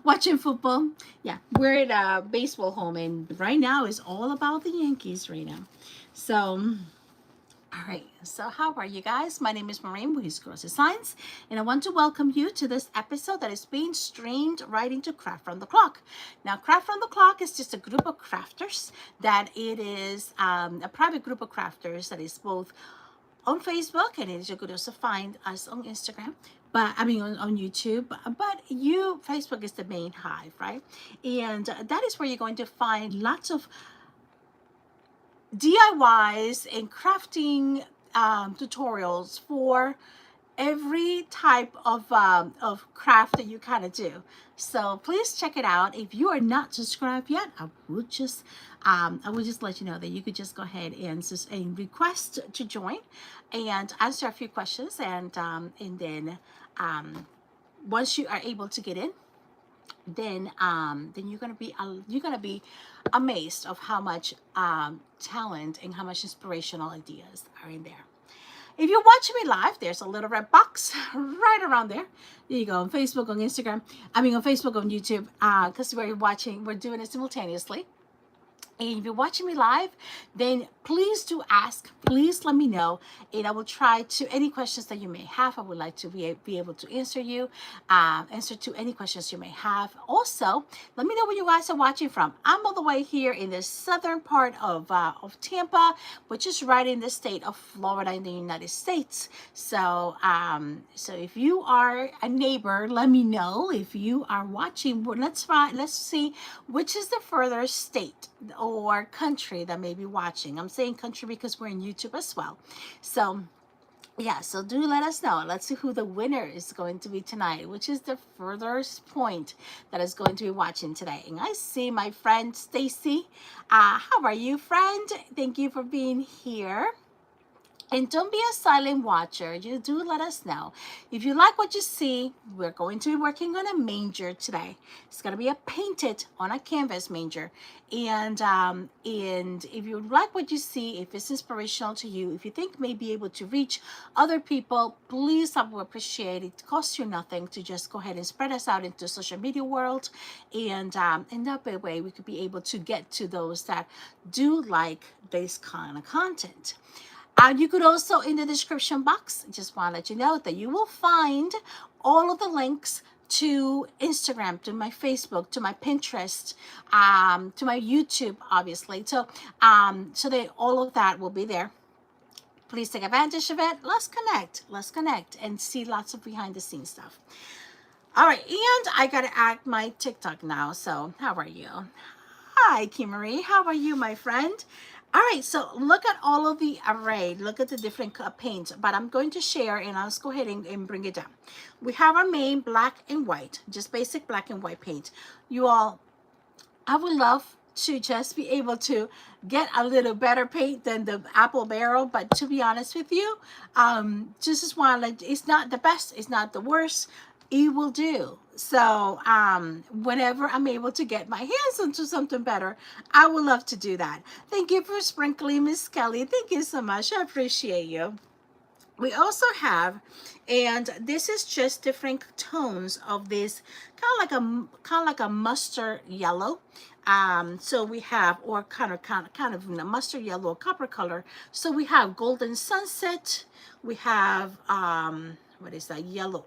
watching football. Yeah, we're at a baseball home, and right now is all about the Yankees right now. So, all right. So, how are you guys? My name is Maureen with His Grocery Science, and I want to welcome you to this episode that is being streamed right into Craft from the Clock. Now, Craft from the Clock is just a group of crafters that it is a private group of crafters that is both on Facebook, and you could also find us on Instagram. But I mean on YouTube, but Facebook is the main hive, right? And that is where you're going to find lots of DIYs and crafting tutorials for every type of craft that you kind of do. So please check it out. If you are not subscribed yet, I would just let you know that you could just go ahead and request to join and answer a few questions, and then once you are able to get in, then you're gonna be amazed of how much talent and how much inspirational ideas are in there. If you're watching me live, there's a little red box right around there. There you go, on Facebook, on Instagram. I mean, on Facebook, on YouTube, because we're doing it simultaneously. And if you're watching me live, then please do ask. Please let me know, and I will try to any questions that you may have. I would like to be able to answer to any questions you may have. Also, let me know where you guys are watching from. I'm all the way here in the southern part of Tampa, which is right in the state of Florida in the United States. So if you are a neighbor, let me know. If you are watching, let's see which is the further state or country that may be watching. I'm saying country because we're in YouTube as well. So yeah, so do let us know. Let's see who the winner is going to be tonight, which is the furthest point that is going to be watching today. And I see my friend Stacy. How are you, friend? Thank you for being here. And don't be a silent watcher. You do let us know. If you like what you see, we're going to be working on a manger today. It's going to be a painted on a canvas manger. And if you like what you see, if it's inspirational to you, if you think may be able to reach other people, please, I would appreciate it. It costs you nothing to just go ahead and spread us out into social media world. And in that way, we could be able to get to those that do like this kind of content. You could also, in the description box, just want to let you know that you will find all of the links to Instagram, to my Facebook, to my Pinterest, to my YouTube, obviously. So that all of that will be there. Please take advantage of it. Let's connect and see lots of behind the scenes stuff. All right, and I gotta add my TikTok now. So how are you? Hi, Kimmery. How are you, my friend? All right, so look at all of the array. Look at the different paints, but I'm going to share, and I'll go ahead and bring it down. We have our main black and white, just basic black and white paint. You all, I would love to just be able to get a little better paint than the apple barrel, but to be honest with you, just as one, like, it's not the best, it's not the worst, it will do. So whenever I'm able to get my hands into something better, I would love to do that. Thank you for sprinkling, Miss Kelly. Thank you so much. I appreciate you. We also have, and this is just different tones of this kind of like a mustard yellow. So we have, or kind of mustard yellow, copper color. So we have golden sunset. We have what is that, yellow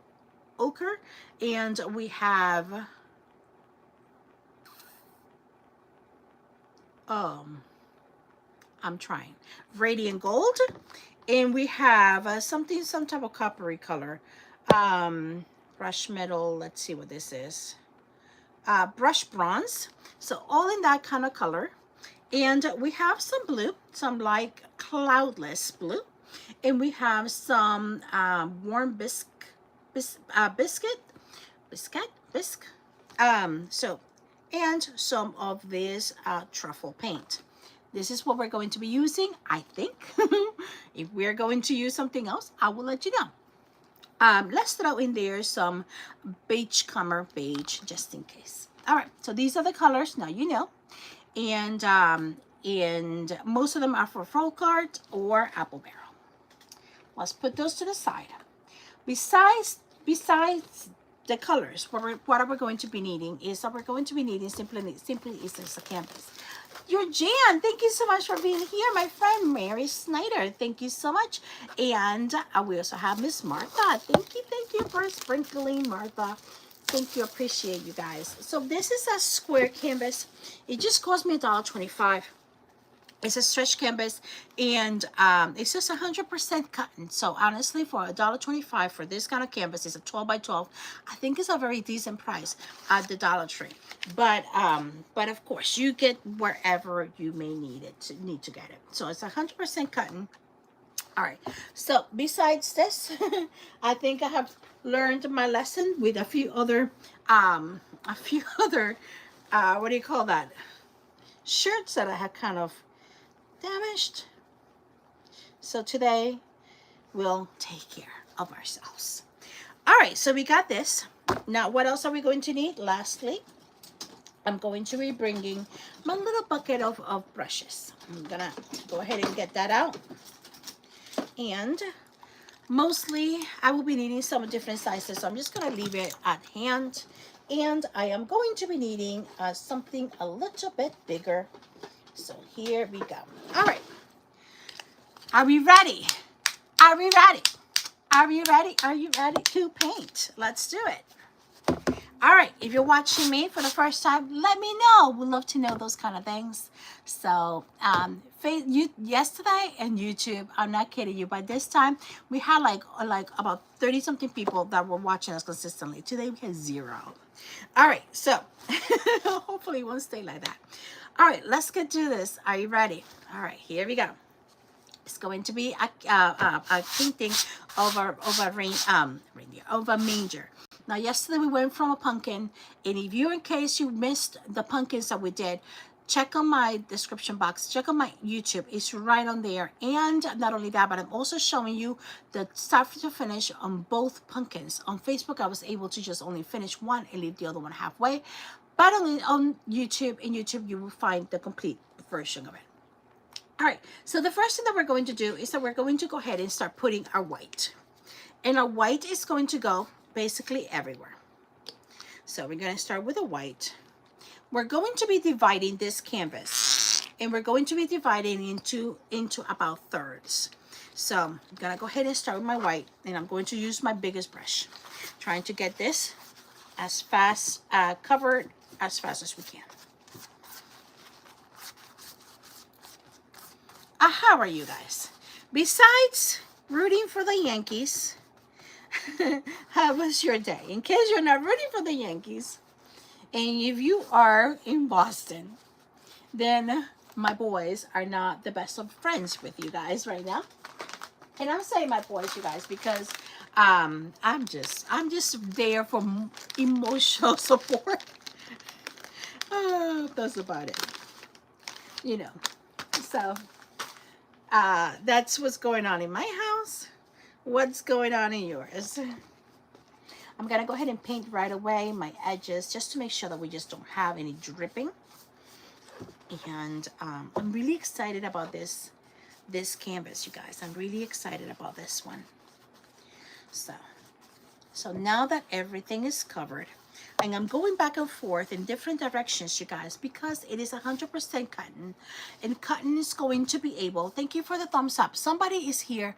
ochre, and we have I'm trying radiant gold, and we have some type of coppery color, brush metal. Let's see what this is. Brush bronze. So all in that kind of color. And we have some blue, some like cloudless blue, and we have some warm bisque. So, and some of this truffle paint. This is what we're going to be using, I think. If we're going to use something else, I will let you know. Let's throw in there some beachcomber beige just in case. All right, so these are the colors, now you know. And most of them are for folk art or apple barrel. Let's put those to the side. Besides the colors. What are we going to be needing is that we're going to be needing simply is this a canvas. Your Jan, thank you so much for being here, my friend Mary Snyder. Thank you so much. And we also have Miss Martha. Thank you for sprinkling, Martha. Thank you, appreciate you guys. So this is a square canvas. It just cost me $1.25. It's a stretch canvas, and it's just 100% cotton. So honestly, for $1.25 for this kind of canvas, it's a 12 by 12. I think it's a very decent price at the Dollar Tree. But of course, you get wherever you may need to get it. So it's 100% cotton. All right. So besides this, I think I have learned my lesson with a few other what do you call that? Shirts that I had kind of damaged. So today we'll take care of ourselves. All right, so we got this. Now what else are we going to need? Lastly, I'm going to be bringing my little bucket of brushes. I'm gonna go ahead and get that out. And mostly I will be needing some different sizes, so I'm just gonna leave it at hand. And I am going to be needing something a little bit bigger. So here we go. All right. Are we ready? Are we ready? Are you ready? Are you ready to paint? Let's do it. All right. If you're watching me for the first time, let me know. We'd love to know those kind of things. So yesterday and YouTube, I'm not kidding you, by this time we had like about 30 something people that were watching us consistently. Today we had 0. All right. So hopefully it won't stay like that. All right, let's get to this. Are you ready? All right, here we go. It's going to be a painting of a manger. Now, yesterday we went from a pumpkin, and if you, in case you missed the pumpkins that we did, check on my description box. Check on my YouTube. It's right on there. And not only that, but I'm also showing you the start to finish on both pumpkins. On Facebook, I was able to just only finish one and leave the other one halfway. But on YouTube, you will find the complete version of it. All right, so the first thing that we're going to do is that we're going to go ahead and start putting our white. And our white is going to go basically everywhere. So we're going to start with a white. We're going to be dividing this canvas. And we're going to be dividing into about thirds. So I'm going to go ahead and start with my white. And I'm going to use my biggest brush. Trying to get this as fast, covered as fast as we can. How are you guys? Besides rooting for the Yankees, how was your day? In case you're not rooting for the Yankees, and if you are in Boston, then my boys are not the best of friends with you guys right now. And I'm saying my boys, you guys, because I'm just there for emotional support. That's about it. You know. So that's what's going on in my house. What's going on in yours? I'm gonna go ahead and paint right away my edges just to make sure that we just don't have any dripping. And I'm really excited about this canvas, you guys. I'm really excited about this one. So now that everything is covered, and I'm going back and forth in different directions, you guys, because it is 100% cotton, and cotton is going to be able, thank you for the thumbs up. Somebody is here.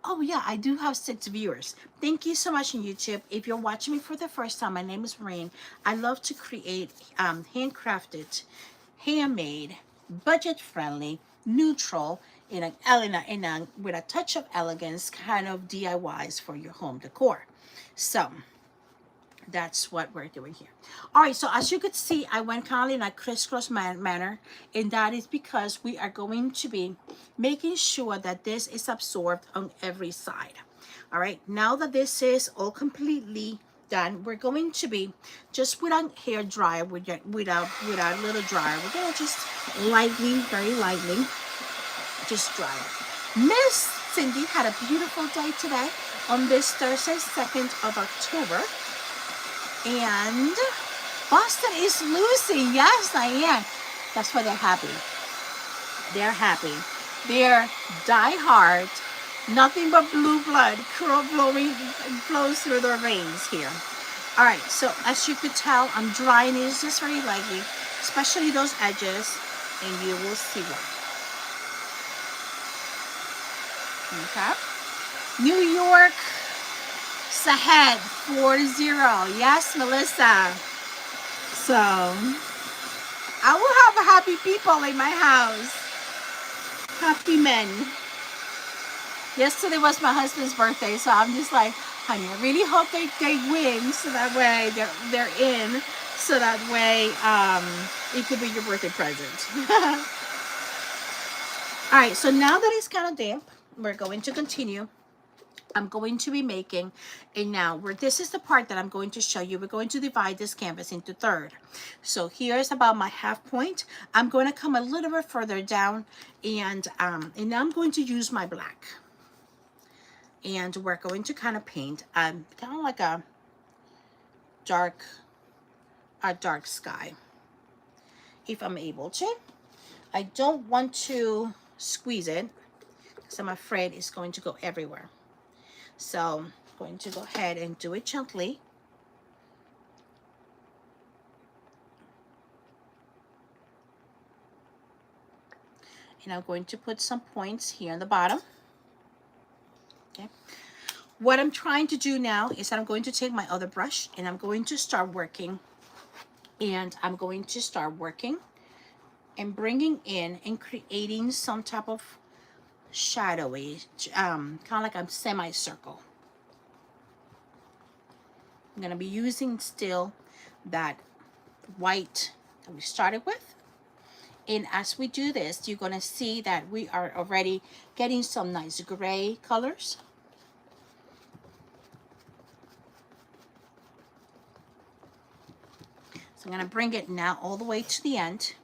Oh yeah, I do have 6 viewers. Thank you so much on YouTube. If you're watching me for the first time, my name is Maureen. I love to create handcrafted, handmade, budget-friendly, neutral, with a touch of elegance kind of DIYs for your home decor. So that's what we're doing here. All right, so as you could see, I went kind of in a crisscross manner, and that is because we are going to be making sure that this is absorbed on every side. All right, now that this is all completely done, we're going to be just with a hair dryer, with our little dryer, we're gonna just lightly, very lightly, just dry it. Miss Cindy had a beautiful day today on this Thursday, 2nd of October. And Boston is losing. Yes, I am. That's why they're happy. They're happy. They're die hard. Nothing but blue blood flows through their veins here. All right, so as you could tell, I'm drying these just very lightly, especially those edges, and you will see why. Okay. New York, Sahed 4-0. Yes, Melissa. So I will have happy people in my house. Happy men. Yesterday was my husband's birthday, so I'm just like, honey, I really hope they win, so that way they're in, so that way it could be your birthday present. All right, so now that it's kind of damp, we're going to continue. I'm going to be making a now where this is the part that I'm going to show you. We're going to divide this canvas into third. So here's about my half point. I'm going to come a little bit further down, and now I'm going to use my black. And we're going to kind of paint kind of like a dark sky, if I'm able to. I don't want to squeeze it because I'm afraid it's going to go everywhere. So I'm going to go ahead and do it gently. And I'm going to put some points here on the bottom. Okay. What I'm trying to do now is that I'm going to take my other brush and I'm going to start working. And I'm going to start working and bringing in and creating some type of shadowy, kind of like a semicircle. I'm going to be using still that white that we started with. And as we do this, you're going to see that we are already getting some nice gray colors. So I'm going to bring it now all the way to the end.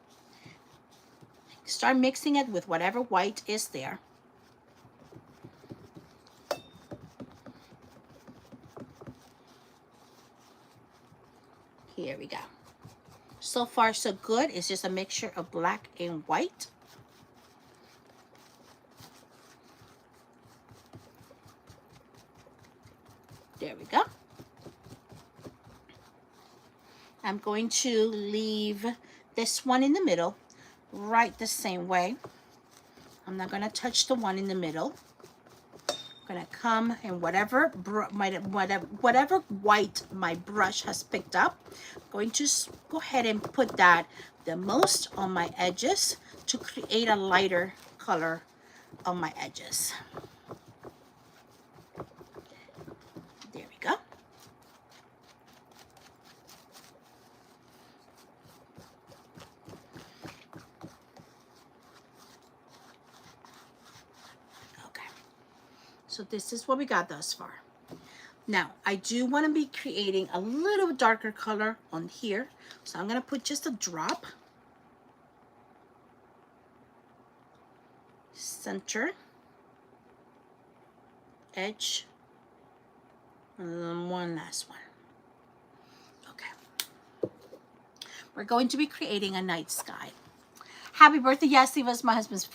Start mixing it with whatever white is there. Here we go. So far, so good. It's just a mixture of black and white. There we go. I'm going to leave this one in the middle right the same way. I'm not going to touch the one in the middle. I'm going to come and whatever white my brush has picked up, I'm going to go ahead and put that the most on my edges to create a lighter color on my edges. There we go. So this is what we got thus far. Now, I do want to be creating a little darker color on here. So I'm going to put just a drop. Center. Edge. And one last one. Okay. We're going to be creating a night sky. Happy birthday. Yes, it was my husband's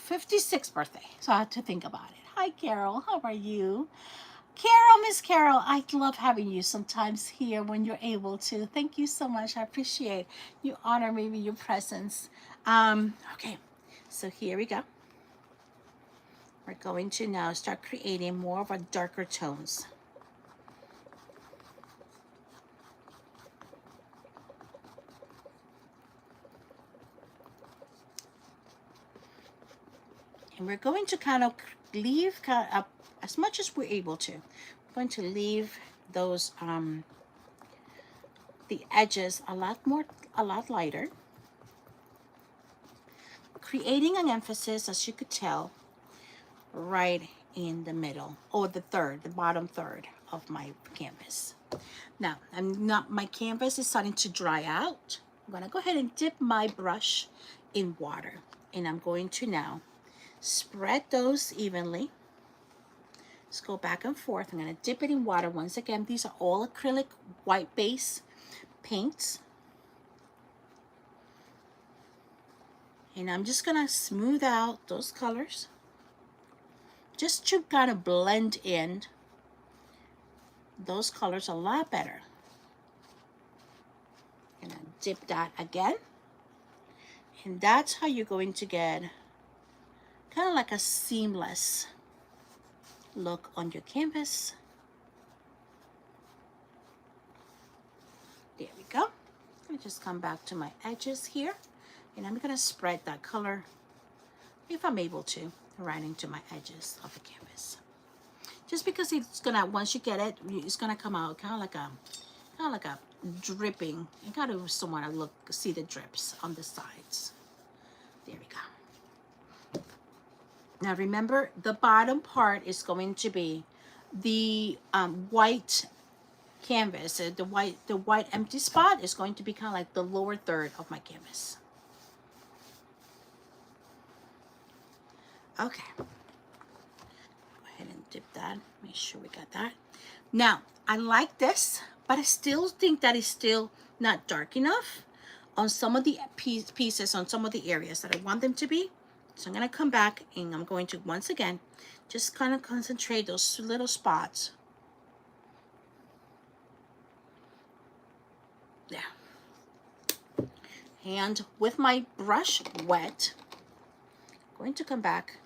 56th birthday, so I had to think about it. Hi, Carol. How are you? Carol, Miss Carol, I love having you sometimes here when you're able to. Thank you so much. I appreciate you honor me with your presence. Okay, so here we go. We're going to now start creating more of a darker tones. And we're going to kind of leave as much as we're able to. We're going to leave those the edges a lot lighter, creating an emphasis, as you could tell, right in the middle, or the bottom third of my canvas. Now, my canvas is starting to dry out. I'm going to go ahead and dip my brush in water, and I'm going to now spread those evenly. Let's go back and forth. I'm going to dip it in water once again. These are all acrylic white base paints. And I'm just going to smooth out those colors just to kind of blend in those colors a lot better. And then dip that again. And that's how you're going to get kind of like a seamless look on your canvas. There we go. Let me just come back to my edges here. And I'm going to spread that color, if I'm able to, right into my edges of the canvas. Just because it's gonna, once you get it, it's gonna come out kind of like a dripping. You gotta still want to see the drips on the sides. There we go. Now remember, the bottom part is going to be the white canvas. The white empty spot is going to be kind of like the lower third of my canvas. Okay. Go ahead and dip that. Make sure we got that. Now, I like this, but I still think that it's still not dark enough on some of the pieces, on some of the areas that I want them to be. So I'm going to come back and I'm going to, once again, just kind of concentrate those little spots. There. And with my brush wet, I'm going to come back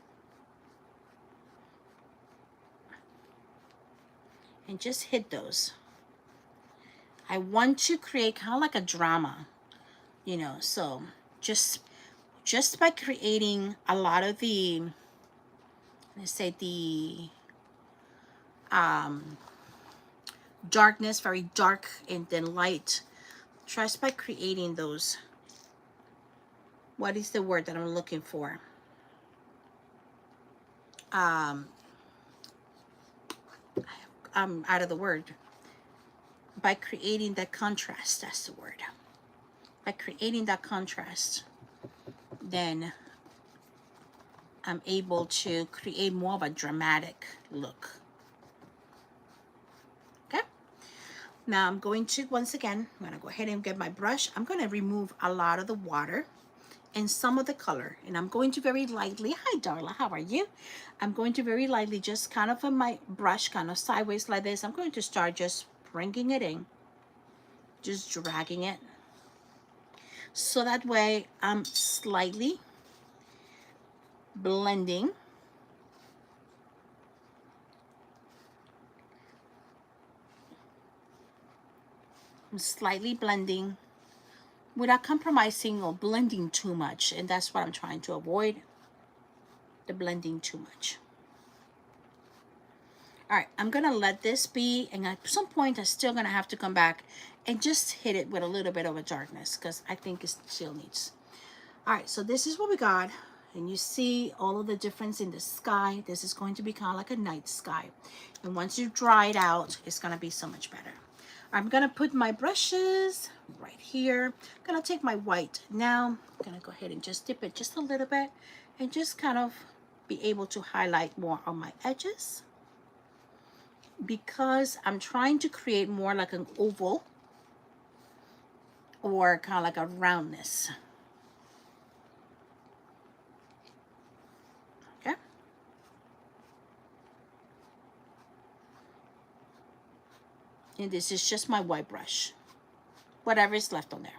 and just hit those. I want to create kind of like a drama, you know, so just by creating a lot of the, let's say the darkness, very dark and then light, just by creating those, what is the word that I'm looking for? I'm out of the word. By creating that contrast, that's the word. By creating that contrast, then I'm able to create more of a dramatic look. Okay. Now I'm going to, once again, I'm going to go ahead and get my brush. I'm going to remove a lot of the water and some of the color. And I'm going to very lightly, hi Darla, how are you? I'm going to very lightly, just kind of on my brush, kind of sideways like this. I'm going to start just bringing it in, just dragging it. So that way I'm slightly blending. I'm slightly blending without compromising or blending too much. And that's what I'm trying to avoid, the blending too much. All right, I'm gonna let this be, and at some point I'm still gonna have to come back and just hit it with a little bit of a darkness because I think it still needs. All right, so this is what we got, and you see all of the difference in the sky. This is going to be kind of like a night sky, and once you dry it out, it's gonna be so much better. I'm gonna put my brushes right here. I'm gonna take my white now. I'm gonna go ahead and just dip it just a little bit and just kind of be able to highlight more on my edges, because I'm trying to create more like an oval or kind of like a roundness. Okay. And this is just my white brush, whatever is left on there.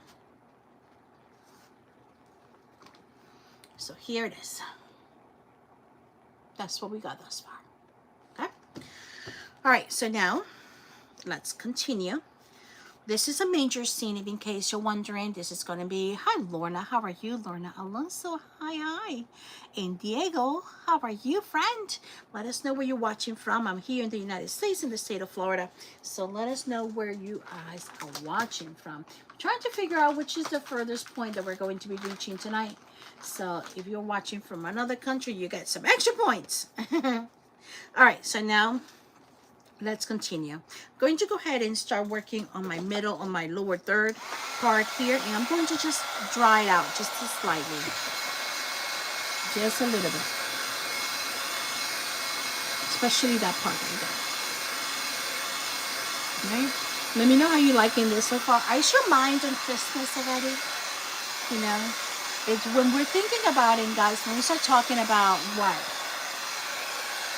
So here it is. That's what we got thus far. Okay. All right, so now let's continue. This is a Manger scene, in case you're wondering. This is going to be, hi Lorna, how are you? Lorna Alonso, hi. And Diego, how are you, friend? Let us know where you're watching from. I'm here in the United States, in the state of Florida. So let us know where you guys are watching from. I'm trying to figure out which is the furthest point that we're going to be reaching tonight. So if you're watching from another country, you get some extra points. All right, so now let's continue. I'm going to go ahead and start working on my middle, on my lower third part here, and I'm going to just dry it out just slightly, just a little bit, especially that part right there. Okay, let me know how you're liking this so far. Is your mind on Christmas already? You know, it's when we're thinking about it, guys, when we start talking about what,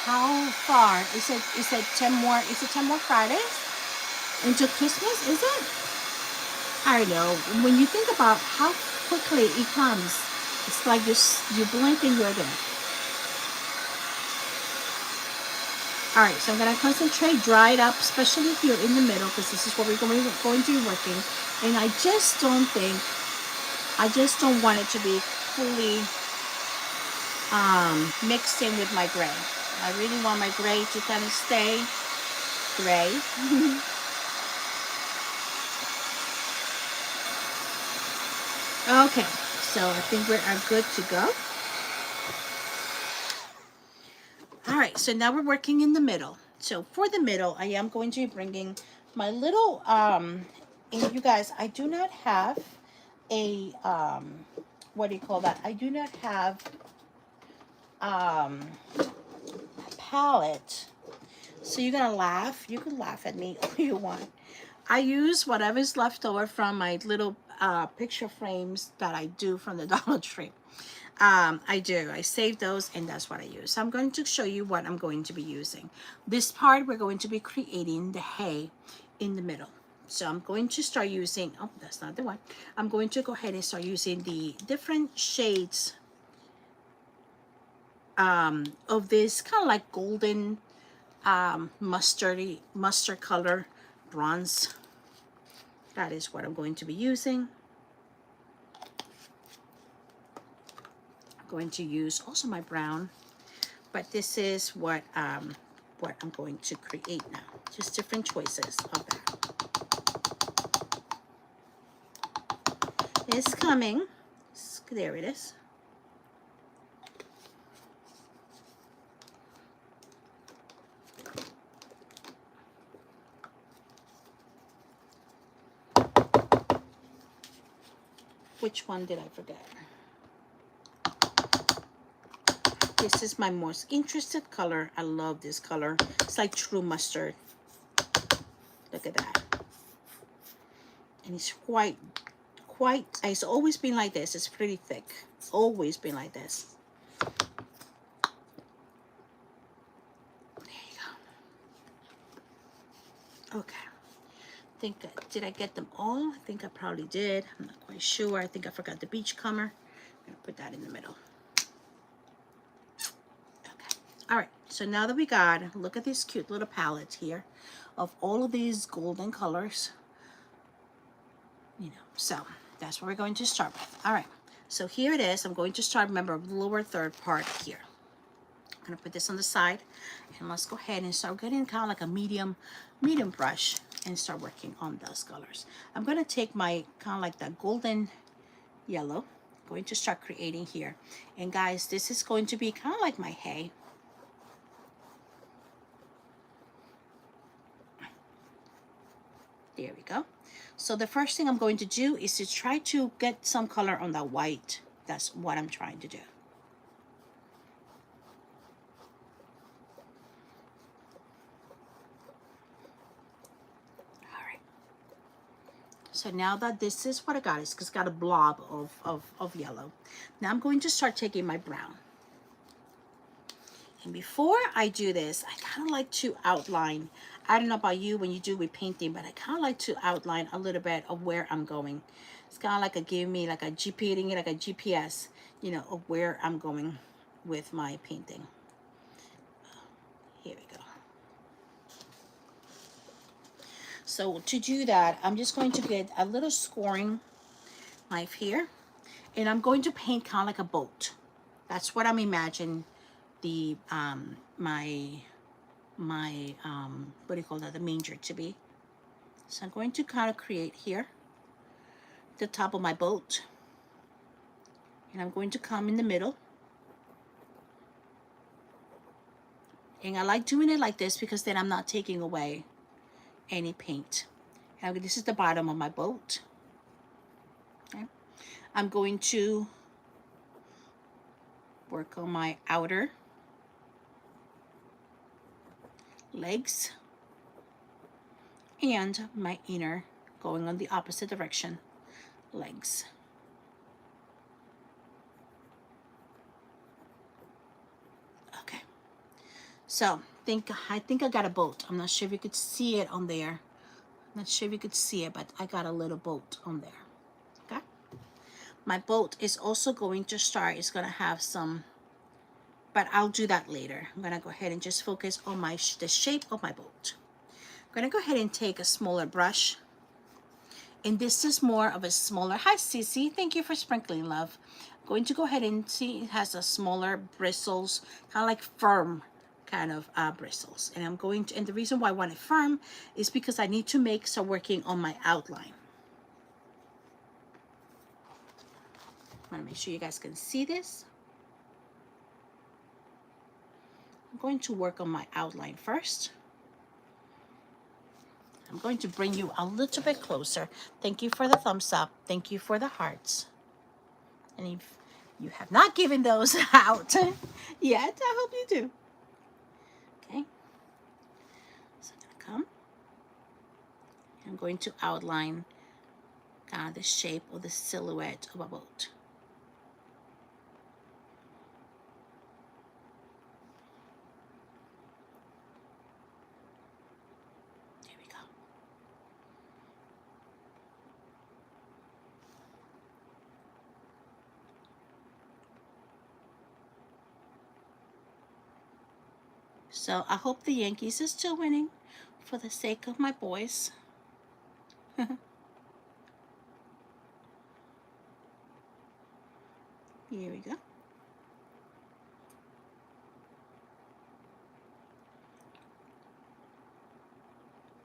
how far is it 10 more, is it 10 more Fridays? into Christmas, is it? I don't know. When you think about how quickly it comes, it's like you blink and you're there. All right, so I'm going to concentrate, dry it up, especially here in the middle, because this is where we're going to be working. And I just don't want it to be fully mixed in with my gray. I really want my gray to kind of stay gray. Okay, so I think we are good to go. All right, so now we're working in the middle. So for the middle, I am going to be bringing my little, and you guys, I do not have a, what do you call that? I do not have a palette. So you're going to laugh. You can laugh at me all you want. I use whatever's left over from my little picture frames that I do from the Dollar Tree. I save those, and that's what I use. So I'm going to show you what I'm going to be using. This part, we're going to be creating the hay in the middle. So I'm going to start using, oh, that's not the one. I'm going to go ahead and start using the different shades of this kind of like golden mustard color bronze. That is what I'm going to be using. I'm going to use also my brown, but this is what I'm going to create now. Just different choices of that. It's coming. There it is. Which one did I forget? This is my most interested color. I love this color. It's like true mustard. Look at that. And it's quite, it's always been like this. It's pretty thick. It's always been like this. There you go. Okay. Did I get them all? I think I probably did. I'm not quite sure. I think I forgot the beachcomber. I'm gonna put that in the middle. Okay. All right. So now that we got, look at this cute little palette here of all of these golden colors. You know, so that's what we're going to start with. All right. So here it is. I'm going to start. Remember, lower third part here. I'm gonna put this on the side, and let's go ahead and start getting kind of like a medium brush and start working on those colors. I'm gonna take my kind of like that golden yellow, going to start creating here. And guys, this is going to be kind of like my hay. There we go. So the first thing I'm going to do is to try to get some color on that white. That's what I'm trying to do. So now that this is what I got, it's got a blob of yellow. Now I'm going to start taking my brown. And before I do this, I kind of like to outline. I don't know about you when you do with painting, but I kind of like to outline a little bit of where I'm going. It's kind of like give me like a GPS, you know, of where I'm going with my painting. Here we go. So to do that, I'm just going to get a little scoring knife here, and I'm going to paint kind of like a boat. That's what I'm imagining the my what do you call that, the manger to be. So I'm going to kind of create here the top of my boat, and I'm going to come in the middle. And I like doing it like this because then I'm not taking away any paint. And this is the bottom of my boat. Okay. I'm going to work on my outer legs and my inner, going on the opposite direction, legs. Okay. So I think I got a boat. I'm not sure if you could see it on there. Not sure if you could see it, but I got a little boat on there. Okay. My boat is also going to start. It's going to have some, but I'll do that later. I'm going to go ahead and just focus on the shape of my boat. I'm going to go ahead and take a smaller brush. And this is more of a smaller, hi Cece, thank you for sprinkling, love. I'm going to go ahead and see, it has a smaller bristles, kind of like firm kind of bristles. And I'm going to, and the reason why I want it firm is because I need to start working on my outline. I want to make sure you guys can see this. I'm going to work on my outline first. I'm going to bring you a little bit closer. Thank you for the thumbs up. Thank you for the hearts. And if you have not given those out yet, I hope you do. Okay. So I'm going to come. I'm going to outline the shape or the silhouette of a boat. There we go. So I hope the Yankees are still winning for the sake of my boys. Here we go.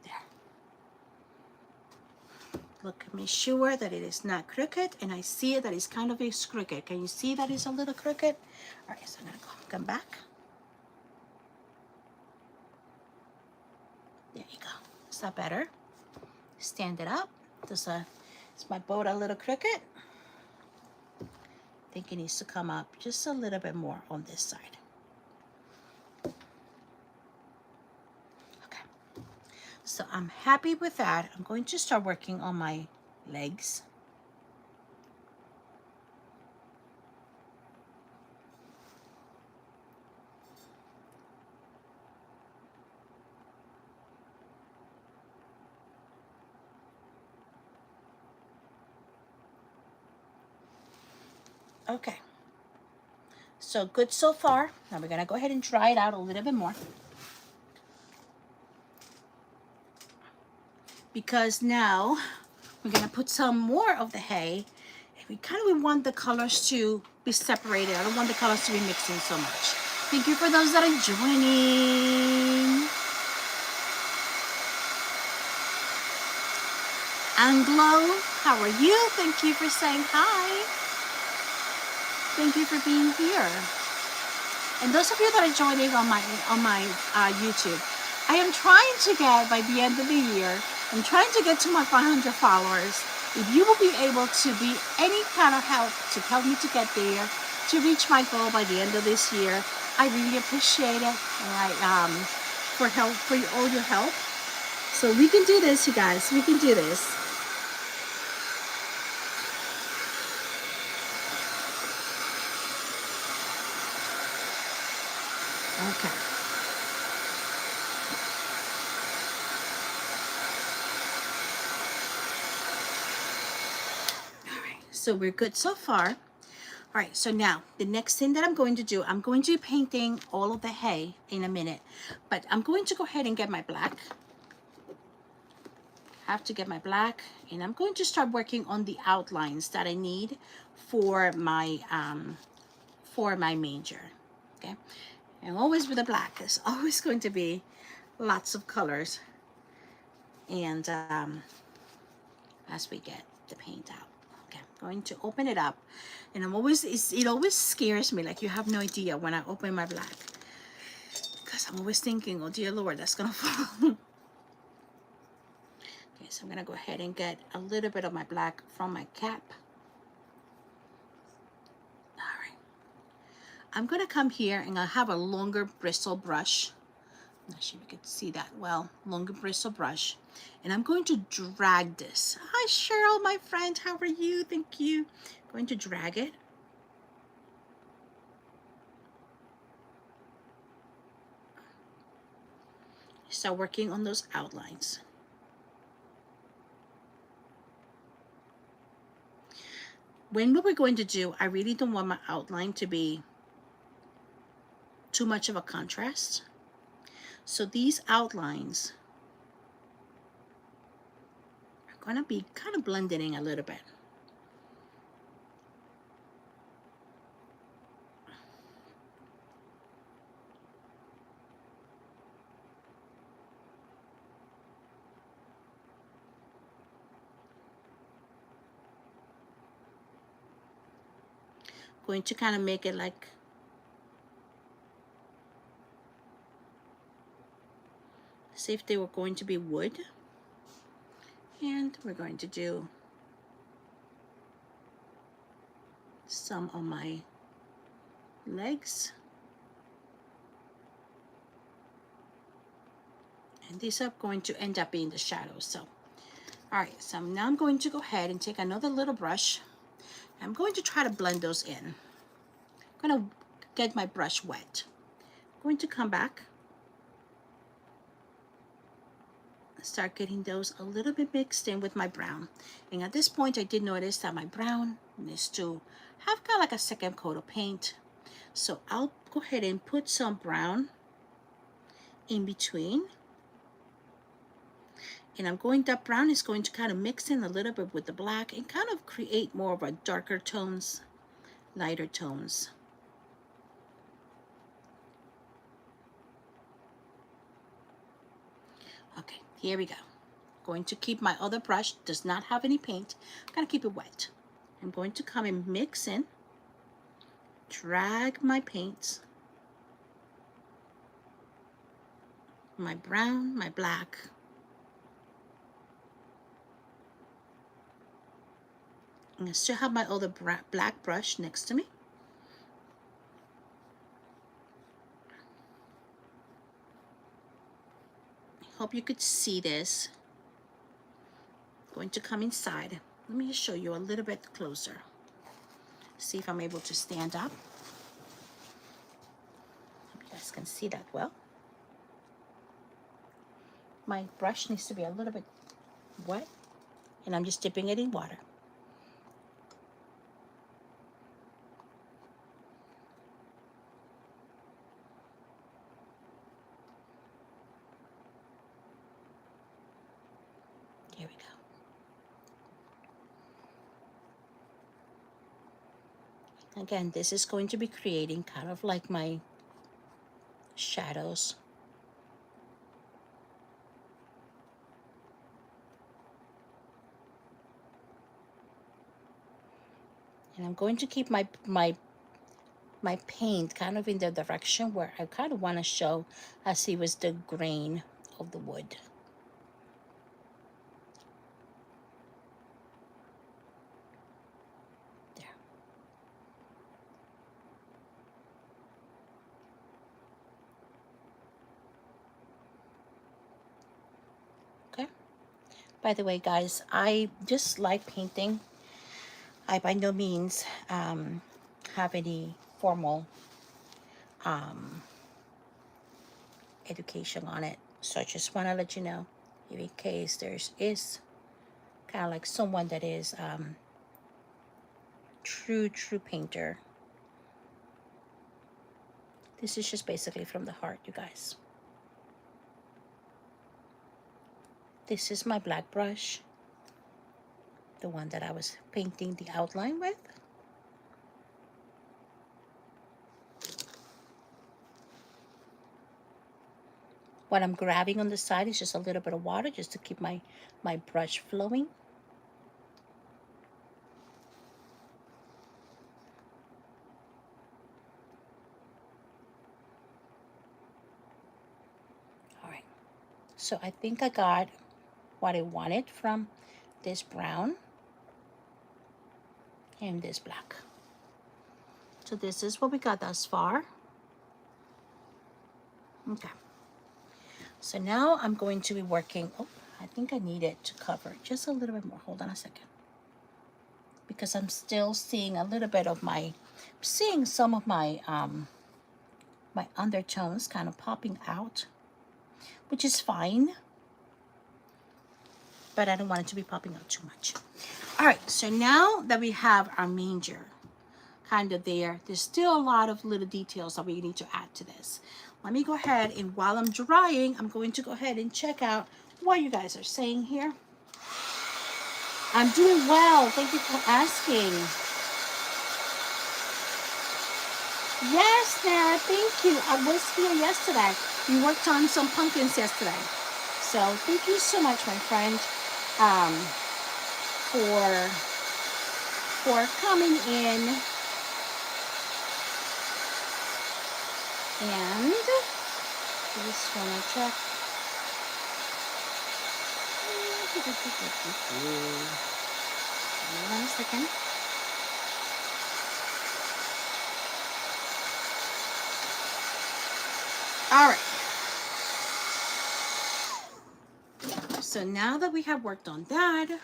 There. Look at me sure that it is not crooked, and I see it that it's kind of is crooked. Can you see that it's a little crooked? All right, so I'm gonna come back. There you go. Is that better? Stand it up. Is my boat a little crooked? I think it needs to come up just a little bit more on this side. Okay. So I'm happy with that. I'm going to start working on my legs. Okay. So good so far. Now we're going to go ahead and dry it out a little bit more. Because now we're going to put some more of the hay. We want the colors to be separated. I don't want the colors to be mixing so much. Thank you for those that are joining. Anglo, how are you? Thank you for saying hi. Thank you for being here. And those of you that are joining on my YouTube, I am trying to get, by the end of the year, I'm trying to get to my 500 followers. If you will be able to be any kind of help to help me to get there, to reach my goal by the end of this year, I really appreciate it. And for all your help. So we can do this, you guys. We can do this. Okay. All right. So we're good so far. All right, so now the next thing that I'm going to do, I'm going to be painting all of the hay in a minute, but I'm going to go ahead and get my black. I have to get my black, and I'm going to start working on the outlines that I need for my manger. Okay, and always with the black, there's always going to be lots of colors, and as we get the paint out. Okay, I'm going to open it up, and it always scares me, like you have no idea when I open my black, because I'm always thinking, oh dear Lord, that's gonna fall. Okay, so I'm gonna go ahead and get a little bit of my black from my cap. All right, I'm gonna come here and I have a longer bristle brush. I'm not sure if you can see that well. Longer bristle brush, and I'm going to drag this. Hi Cheryl, my friend, how are you? Thank you. I'm going to drag it. Start working on those outlines. when what we're going to do, I really don't want my outline to be too much of a contrast. So these outlines are going to be kind of blending in a little bit. Going to kind of make it like as if they were going to be wood. And we're going to do some on my legs. And these are going to end up being the shadows. So, all right, so now I'm going to go ahead and take another little brush. I'm going to try to blend those in. I'm going to get my brush wet. I'm going to come back, start getting those a little bit mixed in with my brown. And at this point, I did notice that my brown needs to have kind of like a second coat of paint. So I'll go ahead and put some brown in between. And that brown is going to kind of mix in a little bit with the black and kind of create more of a darker tones, lighter tones. Okay, here we go. Going to keep my other brush, does not have any paint. I'm going to keep it wet. I'm going to come and mix in, drag my paints, my brown, my black, and I still have my other black brush next to me. Hope you could see this. Going to come inside. Let me just show you a little bit closer. See if I'm able to stand up. Hope you guys can see that well. My brush needs to be a little bit wet, and I'm just dipping it in water. Here we go. Again, this is going to be creating kind of like my shadows. And I'm going to keep my paint kind of in the direction where I kind of want to show as it was the grain of the wood. There. Okay. By the way, guys, I just like painting. I by no means have any formal education on it, so I just want to let you know, in case is kind of like someone that is true painter. This is just basically from the heart, you guys. This is my black brush, the one that I was painting the outline with. What I'm grabbing on the side is just a little bit of water just to keep my brush flowing. All right, so I think I got what I wanted from this brown and this black. So this is what we got thus far. Okay. So now I'm going to be working, oh, I think I need it to cover just a little bit more. Hold on a second. Because I'm still seeing a little bit of seeing some of my my undertones kind of popping out, which is fine. But I don't want it to be popping out too much. All right, so now that we have our manger kind of there, there's still a lot of little details that we need to add to this. Let me go ahead, and while I'm drying, I'm going to go ahead and check out what you guys are saying here. I'm doing well. Thank you for asking. Yes, Nara, thank you. I was here yesterday. We worked on some pumpkins yesterday. So thank you so much, my friend, for coming in. And I just want to check. One second. All right. So now that we have worked on that,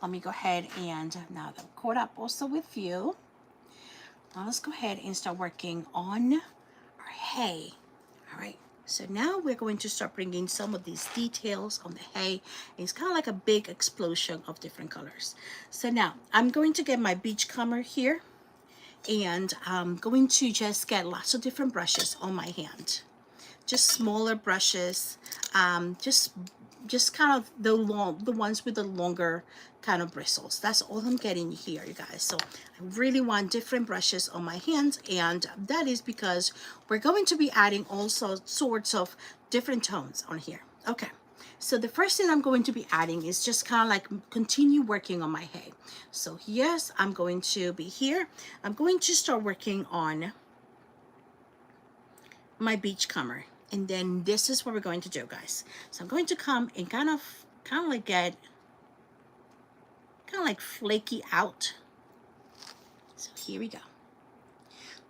let me go ahead and now that I'm caught up also with you, now let's go ahead and start working on our hay. All right. So now we're going to start bringing some of these details on the hay. It's kind of like a big explosion of different colors. So now I'm going to get my beach comber here, and I'm going to just get lots of different brushes on my hand. Just smaller brushes, just kind of the ones with the longer kind of bristles. That's all I'm getting here, you guys. So I really want different brushes on my hands, and that is because we're going to be adding also sorts of different tones on here. Okay, so the first thing I'm going to be adding is just kind of like continue working on my hay. So yes, I'm going to be here. I'm going to start working on my beach comber. And then this is what we're going to do, guys. So I'm going to come and kind of like get kind of like flaky out. So here we go.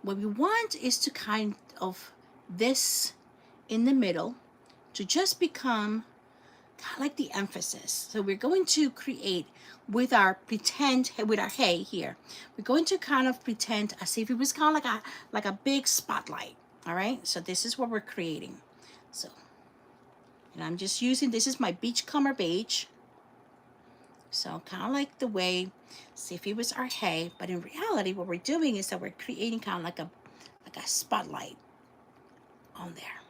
What we want is to kind of this in the middle to just become kind of like the emphasis. So we're going to create with our hay here. We're going to kind of pretend as if it was kind of like a big spotlight. All right, so this is what we're creating. So, and I'm just using, this is my beach comber beige. So kind of like the way, see if it was our hay, but in reality, what we're doing is that we're creating kind of like a spotlight on there.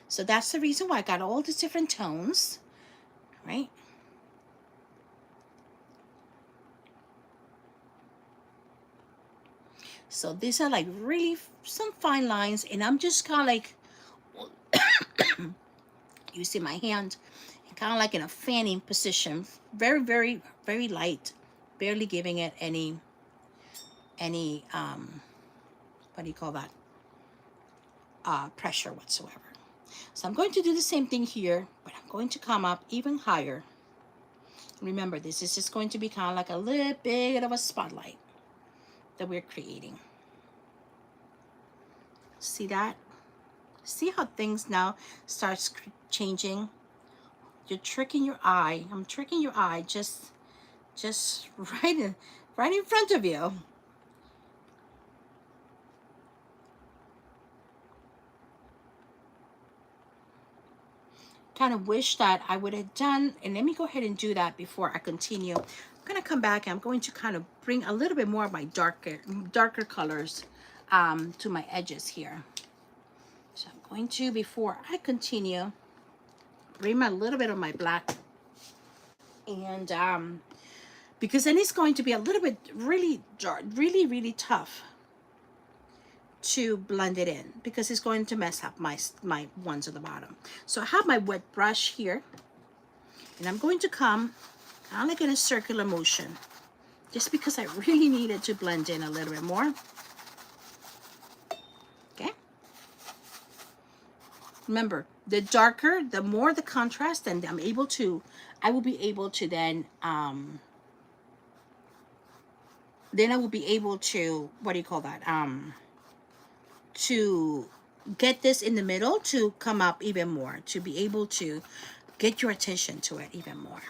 So that's the reason why I got all these different tones, right? So these are like really some fine lines, and I'm just kind of like using my hand and kind of like in a fanning position, very, very, very light, barely giving it any what do you call that? Pressure whatsoever. So I'm going to do the same thing here, but I'm going to come up even higher. Remember, this is just going to be kind of like a little bit of a spotlight that we're creating. See that? See how things now starts changing? You're tricking your eye. I'm tricking your eye just right in front of you. Kind of wish that I would have done, and let me go ahead and do that before I continue. I'm going to come back and I'm going to kind of bring a little bit more of my darker colors to my edges here. So I'm going to, before I continue, bring a little bit of my black, and because then it's going to be a little bit really dark, really tough to blend it in, because it's going to mess up my ones at the bottom. So I have my wet brush here, and I'm going to come kind of like in a circular motion, just because I really needed to blend in a little bit more. Okay. Remember, the darker, the more the contrast, and I will be able to then I will be able to, what do you call that? To get this in the middle to come up even more, to be able to get your attention to it even more.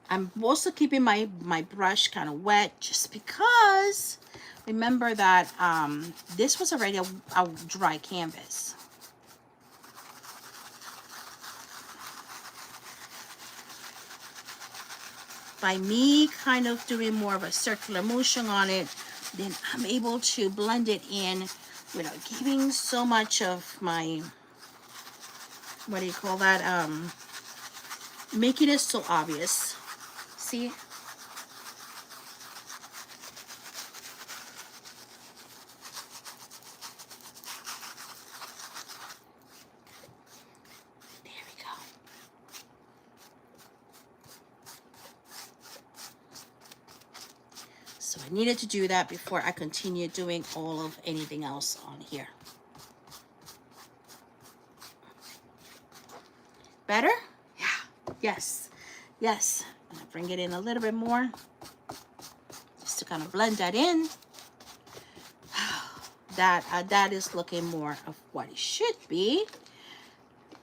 I'm also keeping my brush kind of wet just because remember that this was already a dry canvas. By me kind of doing more of a circular motion on it, then I'm able to blend it in without giving so much of my, what do you call that, making it so obvious. See? There we go. So I needed to do that before I continue doing all of anything else on here. Better? Yeah. Yes. Yes. I'm gonna bring it in a little bit more just to kind of blend that in. That is looking more of what it should be.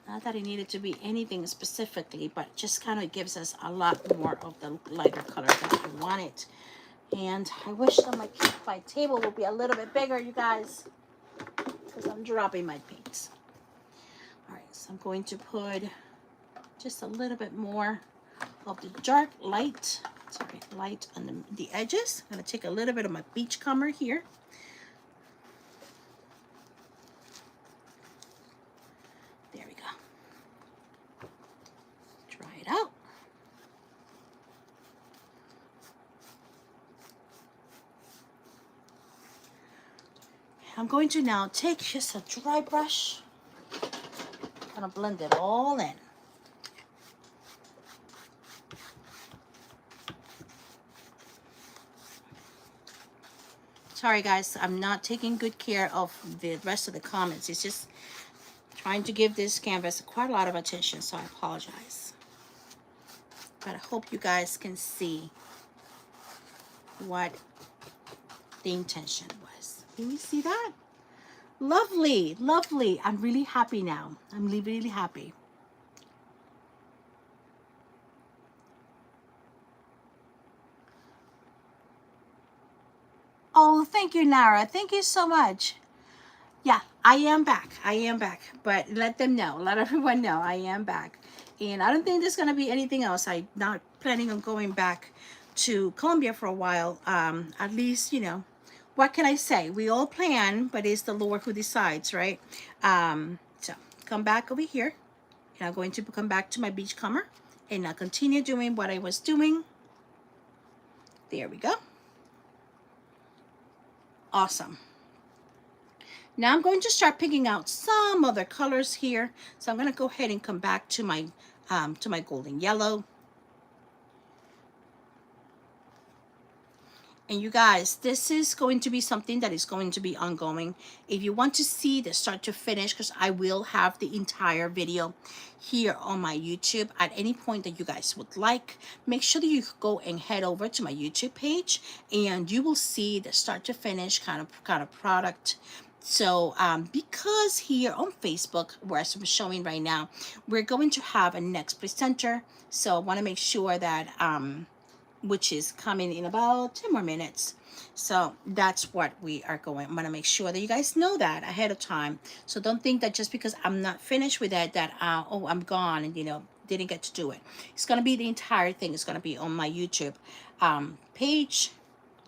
Not that it needed to be anything specifically, but just kind of gives us a lot more of the lighter color that I wanted. And I wish that my table would be a little bit bigger, you guys, because I'm dropping my paints. All right, so I'm going to put just a little bit more of the dark light on the edges. I'm going to take a little bit of my beachcomber here. There we go. Dry it out. I'm going to now take just a dry brush, kind of blend it all in. Sorry guys, I'm not taking good care of the rest of the comments. It's just trying to give this canvas quite a lot of attention, so I apologize. But I hope you guys can see what the intention was. Can you see that? Lovely, lovely. I'm really happy now. I'm really, really happy. Oh, thank you, Nara. Thank you so much. Yeah, I am back. I am back. But let them know. Let everyone know I am back. And I don't think there's going to be anything else. I'm not planning on going back to Colombia for a while. At least, you know, what can I say? We all plan, but it's the Lord who decides, right? So come back over here. And I'm going to come back to my beachcomber. And I'll continue doing what I was doing. There we go. Awesome. Now I'm going to start picking out some other colors here. So I'm going to go ahead and come back to my golden yellow. And you guys, this is going to be something that is going to be ongoing. If you want to see the start to finish, because I will have the entire video here on my YouTube at any point that you guys would like, make sure that you go and head over to my YouTube page and you will see the start to finish kind of product. So because here on Facebook, where I'm showing right now, we're going to have a next presenter. So I want to make sure that which is coming in about 10 more minutes. So that's what we are going. I'm going to make sure that you guys know that ahead of time. So don't think that just because I'm not finished with it that, oh, I'm gone and, you know, didn't get to do it. It's going to be the entire thing. It's going to be on my YouTube page.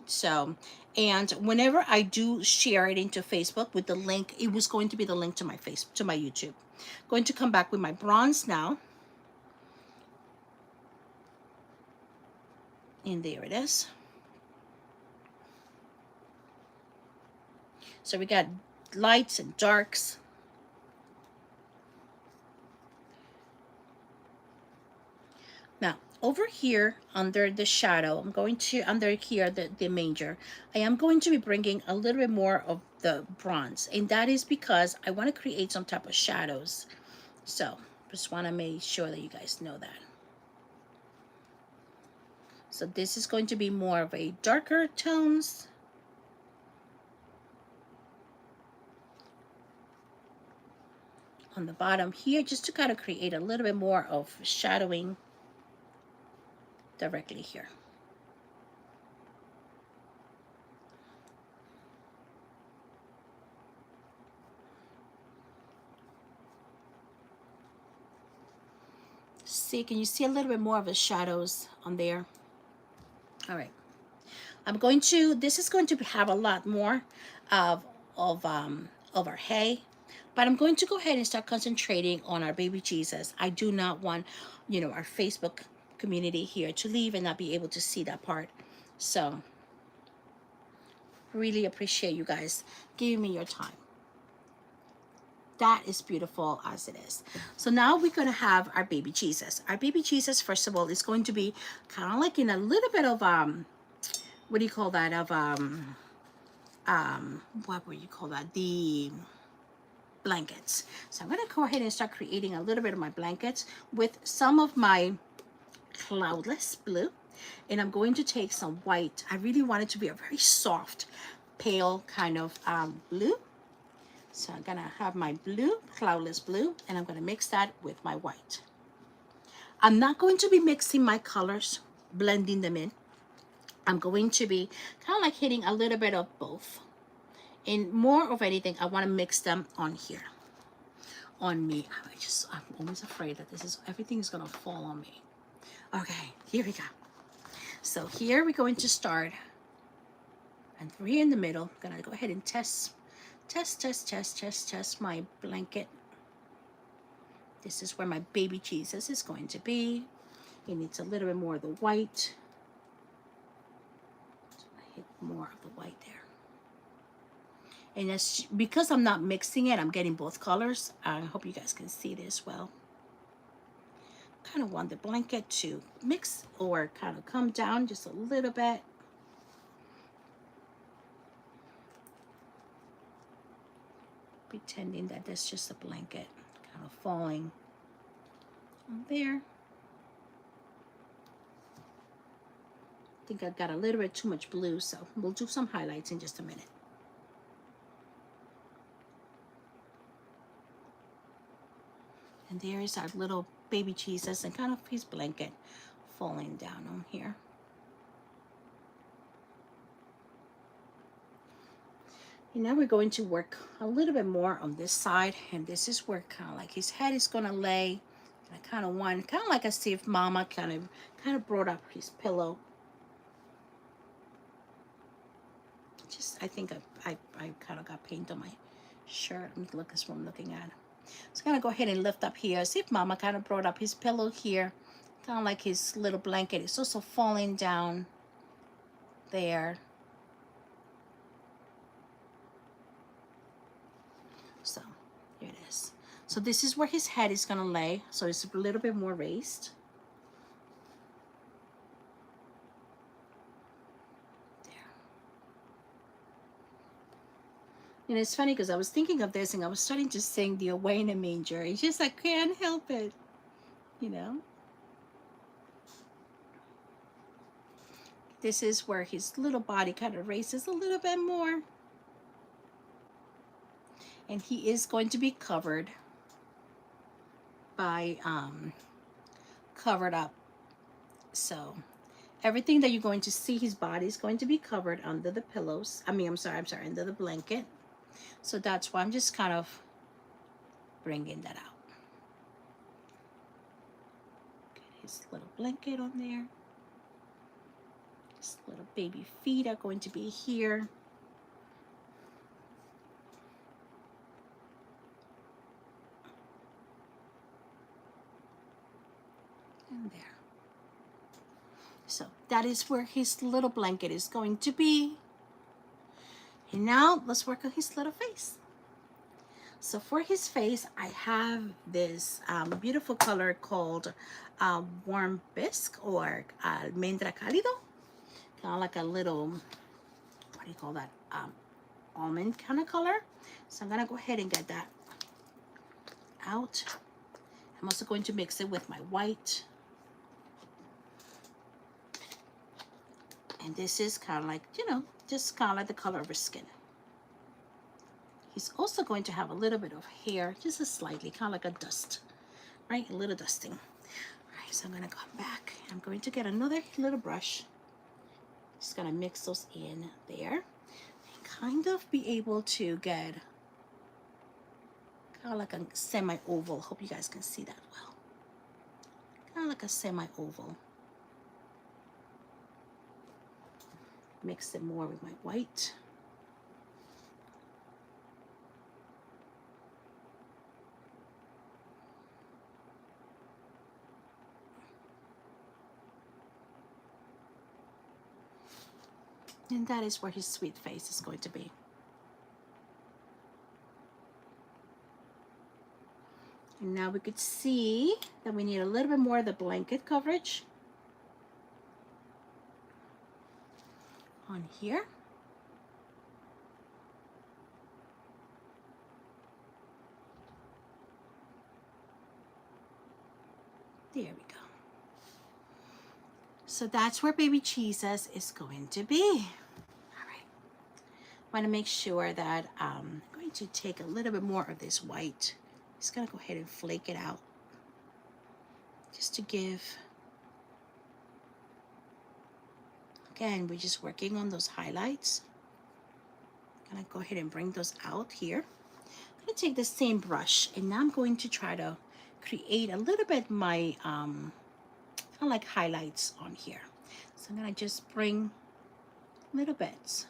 So, and whenever I do share it into Facebook with the link, it was going to be the link to my YouTube. Going to come back with my bronze now. And there it is. So we got lights and darks. Now, over here under the shadow, I'm going to, under here, the manger, I am going to be bringing a little bit more of the bronze. And that is because I want to create some type of shadows. So, just want to make sure that you guys know that. So this is going to be more of a darker tones. On the bottom here, just to kind of create a little bit more of shadowing. directly here. See, can you see a little bit more of the shadows on there? All right. This is going to have a lot more of, of our hay, but I'm going to go ahead and start concentrating on our baby Jesus. I do not want, our Facebook community here to leave and not be able to see that part. So really appreciate you guys giving me your time. That is beautiful as it is. So now we're going to have our baby Jesus. Our baby Jesus, first of all, is going to be kind of like in a little bit of, what do you call that? Of, what would you call that? The blankets. So I'm going to go ahead and start creating a little bit of my blankets with some of my cloudless blue. And I'm going to take some white. I really want it to be a very soft, pale kind of blue. So I'm going to have my blue, cloudless blue, and I'm going to mix that with my white. I'm not going to be mixing my colors, blending them in. I'm going to be kind of like hitting a little bit of both. And more of anything, I want to mix them on here, on me. I'm always afraid that everything is going to fall on me. Okay, here we go. So here we're going to start. And 3 in the middle. I'm going to go ahead and test my blanket. This is where my baby Jesus is going to be. It needs a little bit more of the white. So I hit more of the white there. And that's because I'm not mixing it, I'm getting both colors. I hope you guys can see this well. Kind of want the blanket to mix or kind of come down just a little bit. Pretending that that's just a blanket kind of falling on there. I think I've got a little bit too much blue, so we'll do some highlights in just a minute. And there is our little baby Jesus and kind of his blanket falling down on here. And now we're going to work a little bit more on this side, and this is where kind of like his head is going to lay. And I kind of want, kind of like I see if Mama kind of brought up his pillow. Just, I think I kind of got paint on my shirt. Look, that's what I'm looking at. So I'm going to go ahead and lift up here. See if Mama kind of brought up his pillow here. Kind of like his little blanket is also falling down there. So here it is. So this is where his head is going to lay. So it's a little bit more raised. There. And it's funny because I was thinking of this and I was starting to sing the Away in a Manger. It's just I can't help it, you know. This is where his little body kind of raises a little bit more. And he is going to be covered by covered up. So everything that you're going to see, his body is going to be covered under the pillows. I'm sorry, under the blanket. So that's why I'm just kind of bringing that out. Get his little blanket on there. His little baby feet are going to be here. And there. So that is where his little blanket is going to be. And now let's work on his little face. So for his face, I have this beautiful color called warm bisque or almendra cálido. Kind of like a little, what do you call that? Almond kind of color. So I'm going to go ahead and get that out. I'm also going to mix it with my white. And this is kind of like, just kind of like the color of her skin. He's also going to have a little bit of hair, just a slightly, kind of like a dust, right? A little dusting. All right, So I'm gonna come back. I'm going to get another little brush. Just gonna mix those in there and kind of be able to get kind of like a semi-oval. Hope you guys can see that well. Kind of like a semi-oval. Mix it more with my white. And that is where his sweet face is going to be. And now we could see that we need a little bit more of the blanket coverage on here. There we go. So that's where baby Jesus is going to be. All right. I want to make sure that I'm going to take a little bit more of this white. Just gonna go ahead and flake it out. Just to give, again, we're just working on those highlights. I'm gonna go ahead and bring those out here. I'm gonna take the same brush and now I'm going to try to create a little bit my kind of like highlights on here. So I'm gonna just bring little bits.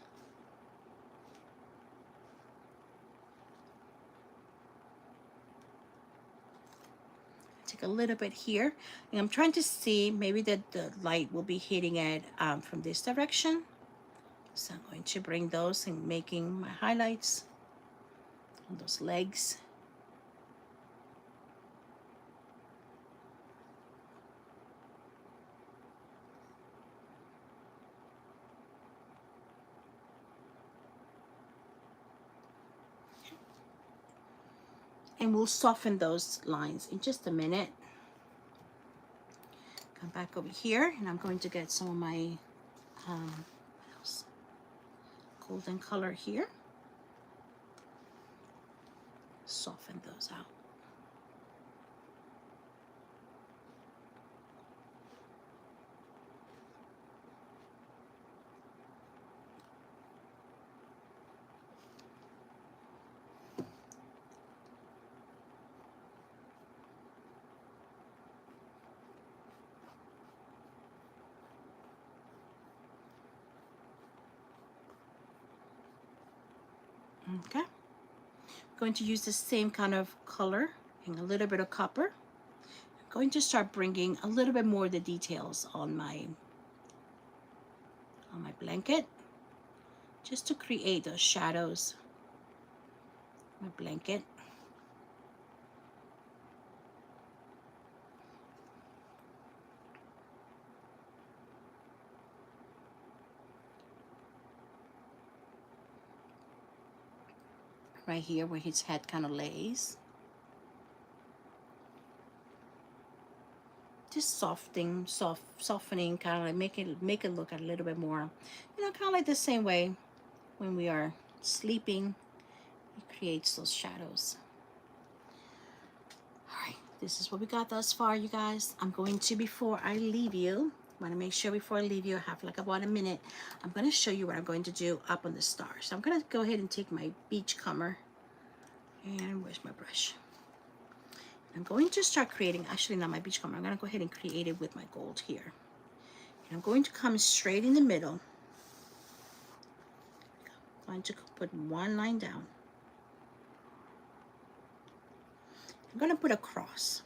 Take a little bit here, and I'm trying to see maybe that the light will be hitting it from this direction. So I'm going to bring those and making my highlights on those legs. And we'll soften those lines in just a minute. Come back over here, and I'm going to get some of my what else? Golden color here. Soften those out. Okay, I'm going to use the same kind of color and a little bit of copper. I'm going to start bringing a little bit more of the details on my blanket, just to create those shadows. My blanket. Right here where his head kind of lays. Just softening, kind of like make it look a little bit more, you know, kind of like the same way when we are sleeping, it creates those shadows. All right, this is what we got thus far, you guys. I'm going to, before I leave you, I want to make sure before I leave you, I have like about a minute. I'm going to show you what I'm going to do up on the star. So I'm going to go ahead and take my beachcomber, and where's my brush? I'm going to start creating, actually not my beachcomber, I'm going to go ahead and create it with my gold here. And I'm going to come straight in the middle. I'm going to put one line down. I'm going to put a cross.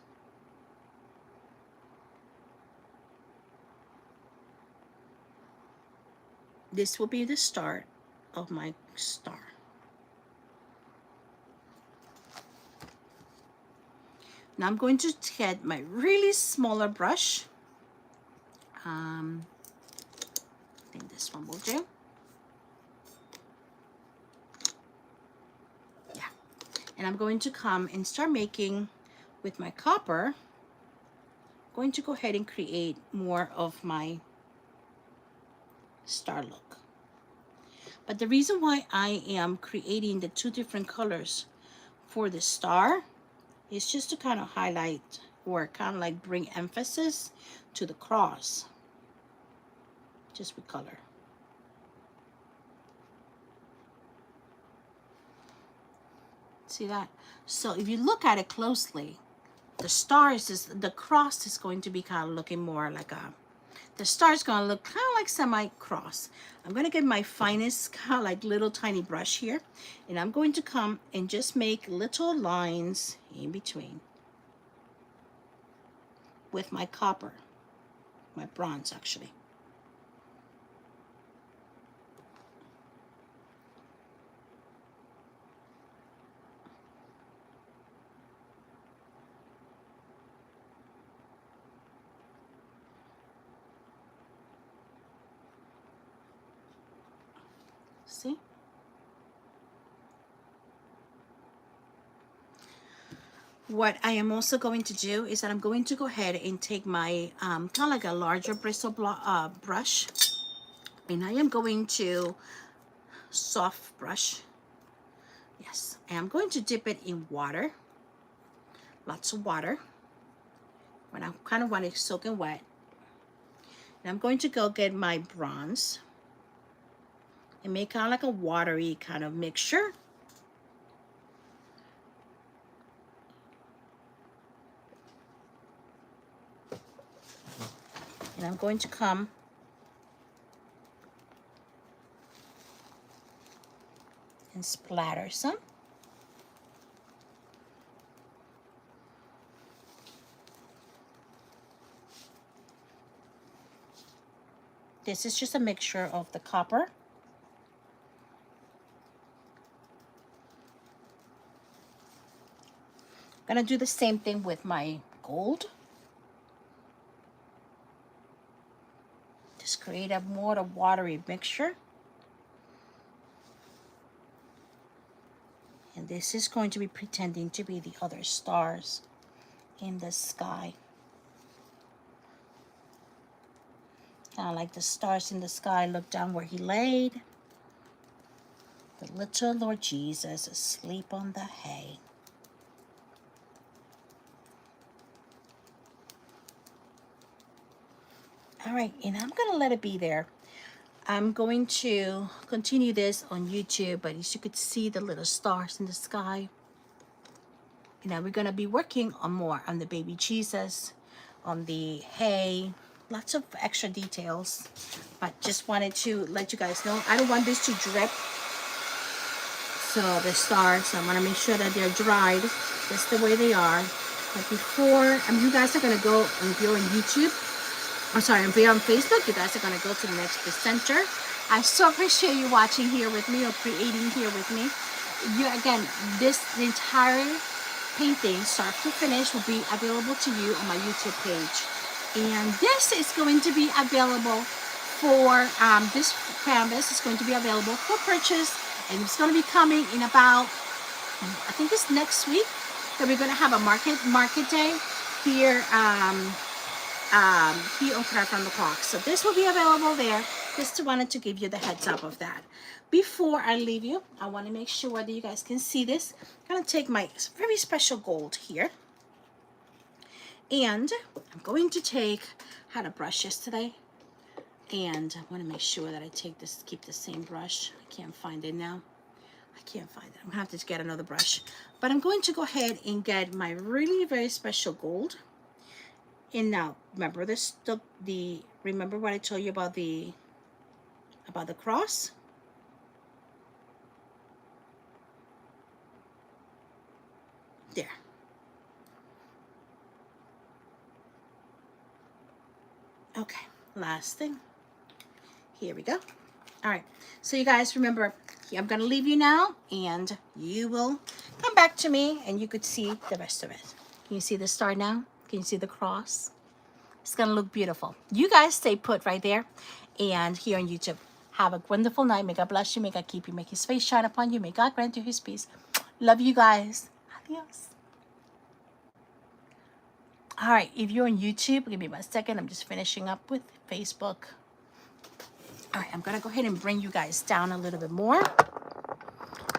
This will be the start of my star. Now I'm going to get my really smaller brush. I think this one will do. Yeah. And I'm going to come and start making with my copper. I'm going to go ahead and create more of my star look. But the reason why I am creating the two different colors for the star is just to kind of highlight or kind of like bring emphasis to the cross, just with color. See that? So if you look at it closely, the cross is going to be kind of looking more like the star is going to look kind of like semi-cross. I'm going to get my finest kind of like little tiny brush here, and I'm going to come and just make little lines in between with my copper, my bronze actually. See? What I am also going to do is that I'm going to go ahead and take my kind of like a larger bristle brush, and I am going to soft brush. Yes, and I'm going to dip it in water, lots of water, when I kind of want it soaking wet. And I'm going to go get my bronze and make kind of like a watery kind of mixture. And I'm going to come and splatter some. This is just a mixture of the copper, I'm gonna do the same thing with my gold. Just create a more watery mixture. And this is going to be pretending to be the other stars in the sky. Kind of like the stars in the sky look down where he laid. The little Lord Jesus asleep on the hay. All right, and I'm gonna let it be there. I'm going to continue this on YouTube, but as you could see the little stars in the sky. You know, we're gonna be working on more on the baby Jesus, on the hay, lots of extra details, but just wanted to let you guys know, I don't want this to drip. So the stars, I wanna make sure that they're dried just the way they are. But before, you guys are gonna go, if you're on YouTube, I'm sorry, if you're on Facebook, you guys are gonna go to the next presenter. I so appreciate you watching here with me or creating here with me. Again, the entire painting, start to finish, will be available to you on my YouTube page. And this is going to be available for, this canvas is going to be available for purchase, and it's going to be coming in about, I think it's next week, that we're going to have a market day here, here on Craft on the Clock. So this will be available there. Just wanted to give you the heads up of that. Before I leave you, I want to make sure that you guys can see this. I'm going to take my very special gold here. And I'm going to take, I had a brush yesterday. And I want to make sure that I take this, keep the same brush. I can't find it now. I can't find it. I'm going to have to get another brush. But I'm going to go ahead and get my really very special gold. And now, remember this, remember what I told you about the cross? There. Okay, last thing. Here we go. All right, so you guys remember, I'm gonna leave you now, and you will come back to me, and you could see the rest of it. Can you see the star now? Can you see the cross? It's gonna look beautiful. You guys stay put right there, and here on YouTube. Have a wonderful night. May God bless you. May God keep you. Make his face shine upon you. May God grant you his peace. Love you guys. Adios. All right, if you're on YouTube, give me 1 second. I'm just finishing up with Facebook. All right, I'm gonna go ahead and bring you guys down a little bit more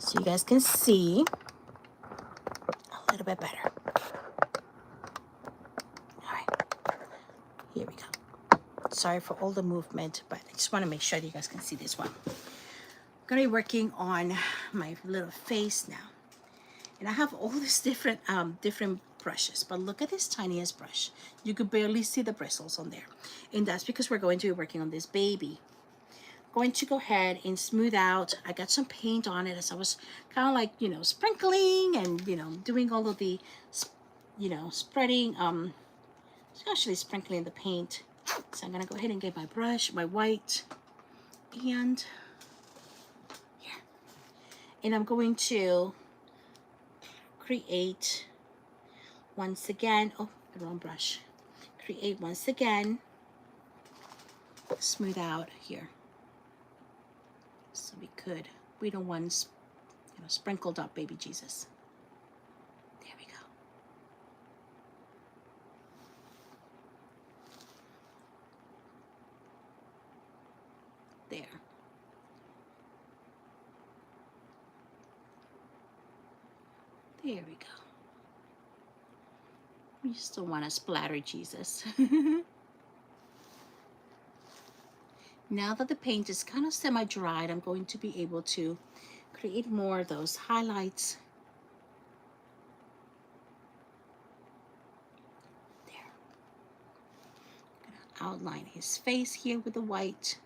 so you guys can see a little bit better. sorry for all the movement, but I just want to make sure that you guys can see this one. I'm going to be working on my little face now. And I have all these different brushes, but look at this tiniest brush. You could barely see the bristles on there. And that's because we're going to be working on this baby. Going to go ahead and smooth out. I got some paint on it as I was kind of like, you know, sprinkling and, you know, doing all of the, you know, spreading, actually sprinkling the paint. So I'm going to go ahead and get my brush, my white, and here. And I'm going to create once again, oh, the wrong brush. Create once again, smooth out here. So we don't want, you know, sprinkled up baby Jesus. There we go. There. There we go. We just don't want to splatter Jesus. Now that the paint is kind of semi-dried, I'm going to be able to create more of those highlights. There. I'm going to outline his face here with the white.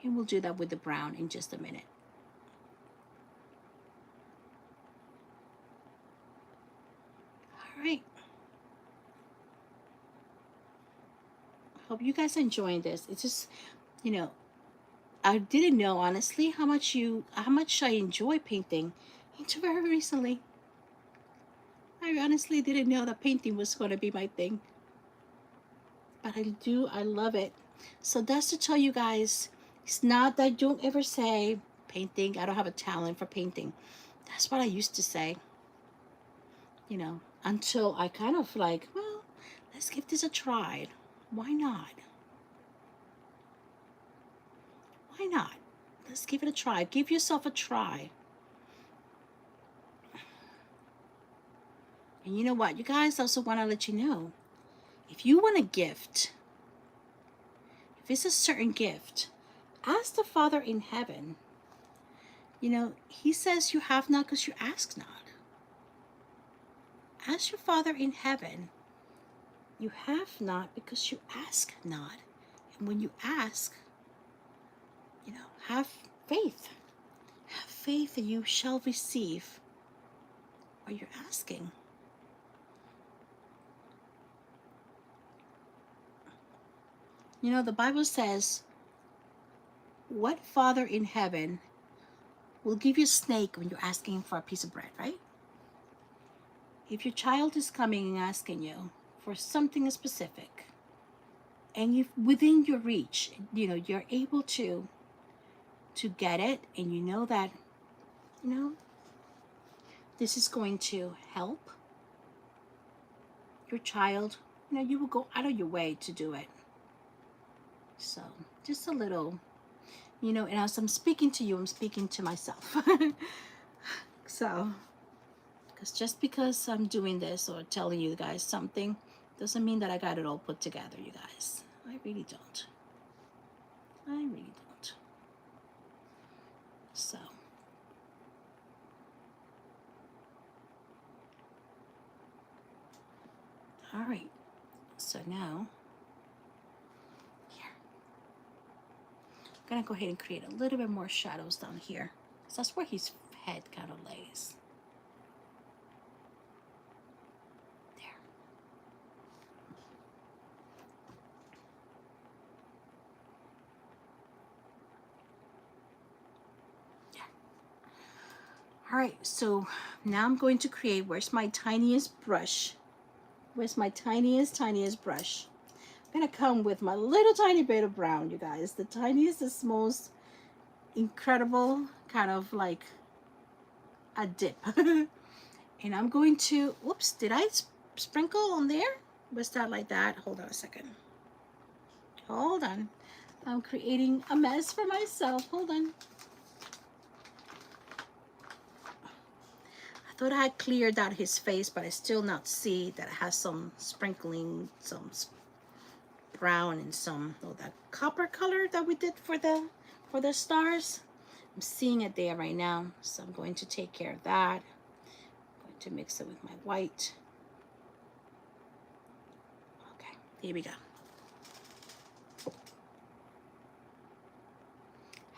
And we'll do that with the brown in just a minute. All right. Hope you guys are enjoying this. It's just, you know, I didn't know honestly how much I enjoy painting until very recently. I honestly didn't know that painting was going to be my thing, but I love it. So that's to tell you guys, it's not that I don't ever say painting, I don't have a talent for painting. That's what I used to say, you know, until I kind of like, well, let's give this a try. Why not? Why not? Let's give it a try. Give yourself a try. And you know what? You guys, also want to let you know, if you want a gift, if it's a certain gift, ask the Father in heaven. You know, he says you have not because you ask not. Ask your Father in heaven. You have not because you ask not. And when you ask, you know, have faith. Have faith that you shall receive what you're asking. You know, the Bible says, what father in heaven will give you a snake when you're asking for a piece of bread, right? If your child is coming and asking you for something specific, and you within your reach, you know, you're able to get it, and you know that, you know, this is going to help your child, you know, you will go out of your way to do it. So just a little, you know, and as I'm speaking to you, I'm speaking to myself. So, because just because I'm doing this or telling you guys something doesn't mean that I got it all put together, you guys. I really don't. I really don't. So, all right. So now, here, I'm gonna go ahead and create a little bit more shadows down here, because that's where his head kind of lays. There. Yeah. All right, so now I'm going to create, where's my tiniest brush? Where's my tiniest brush? I'm gonna come with my little tiny bit of brown, you guys. The tiniest, the most incredible, kind of like a dip. And I'm going to, whoops, did I sprinkle on there? Was that like that? Hold on a second. Hold on. I'm creating a mess for myself. Hold on. I thought I had cleared out his face, but I still not see that it has some sprinkling, some brown and some that copper color that we did for the stars. I'm seeing it there right now, so I'm going to take care of that. I'm going to mix it with my white. Okay, here we go.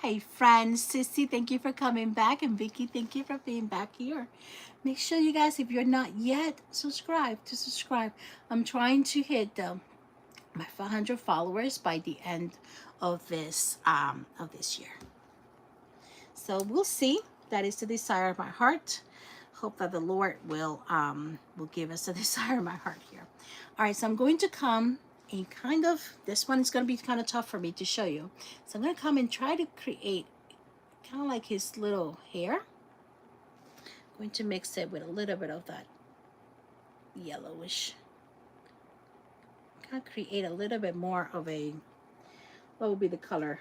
Hey friends, Sissy, thank you for coming back, and Vicky, thank you for being back here. Make sure you guys, if you're not yet subscribe. I'm trying to hit my 500 followers by the end of this year. So we'll see. That is the desire of my heart. Hope that the Lord will give us a desire of my heart here. All right, so I'm going to come and kind of, this one is going to be kind of tough for me to show you. So I'm going to come and try to create kind of like his little hair. I'm going to mix it with a little bit of that yellowish. Kind of create a little bit more of a, what would be the color?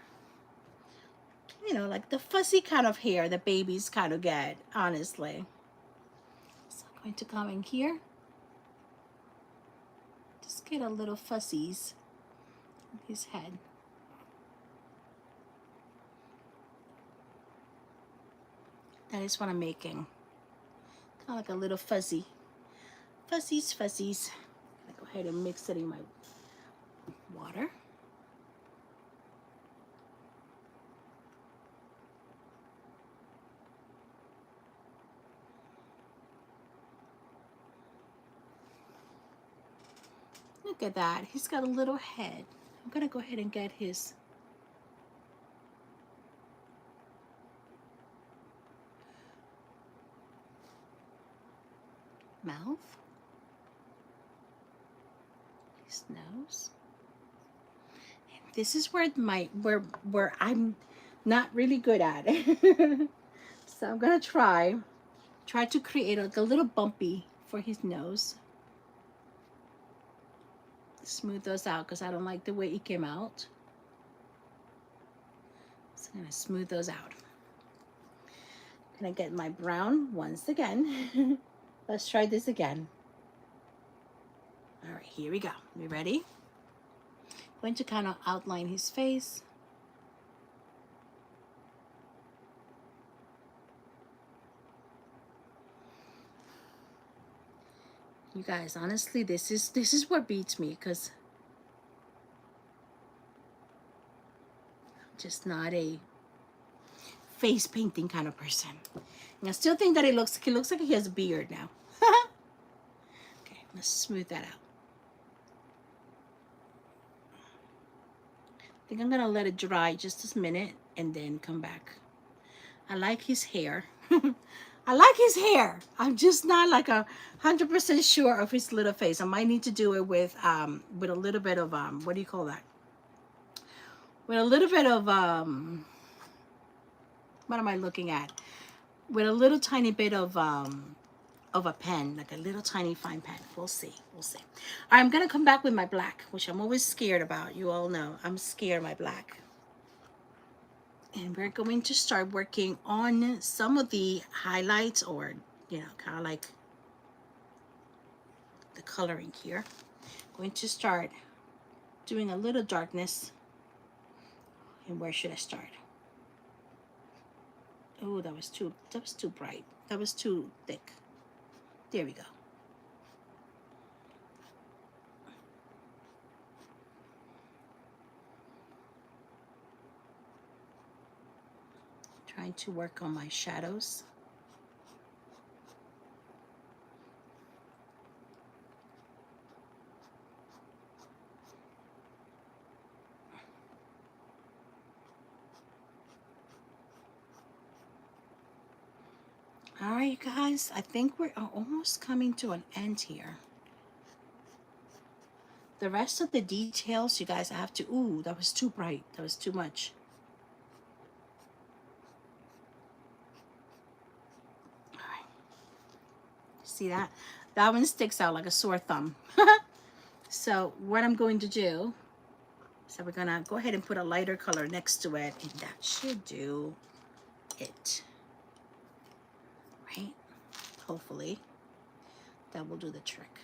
You know, like the fuzzy kind of hair that babies kind of get, honestly. So I'm going to come in here. Just get a little fuzzies on his head. That is what I'm making. Kind of like a little fuzzies. I'm gonna go ahead and mix it in my water. Look at that. He's got a little head. I'm gonna go ahead and get his mouth, his nose. And this is where where I'm not really good at it. So I'm gonna try to create like a little bumpy for his nose. Smooth those out because I don't like the way it came out. So I'm gonna smooth those out. Gonna get my brown once again. Let's try this again. All right, here we go. You ready? Going to kind of outline his face. You guys, honestly, this is what beats me, because I'm just not a face painting kind of person. And I still think that he looks like he has a beard now. Okay, let's smooth that out. I think I'm gonna let it dry just a minute and then come back. I like his hair. I like his hair. I'm just not like 100% sure of his little face. I might need to do it with a little bit of what do you call that? With a little bit of what am I looking at? With a little tiny bit of a pen, like a little tiny fine pen. We'll see. We'll see. All right, I'm gonna come back with my black, which I'm always scared about. You all know I'm scared of my black. And we're going to start working on some of the highlights, or, you know, kind of like the coloring here. Going to start doing a little darkness. And where should I start? Oh, that was too bright. That was too thick. There we go. Trying to work on my shadows. All right, you guys, I think we're almost coming to an end here. The rest of the details, you guys, I have to, ooh, that was too bright. That was too much. All right. See that? That one sticks out like a sore thumb. So what I'm going to do, so we're gonna go ahead and put a lighter color next to it, and that should do it. Right? Hopefully that will do the trick.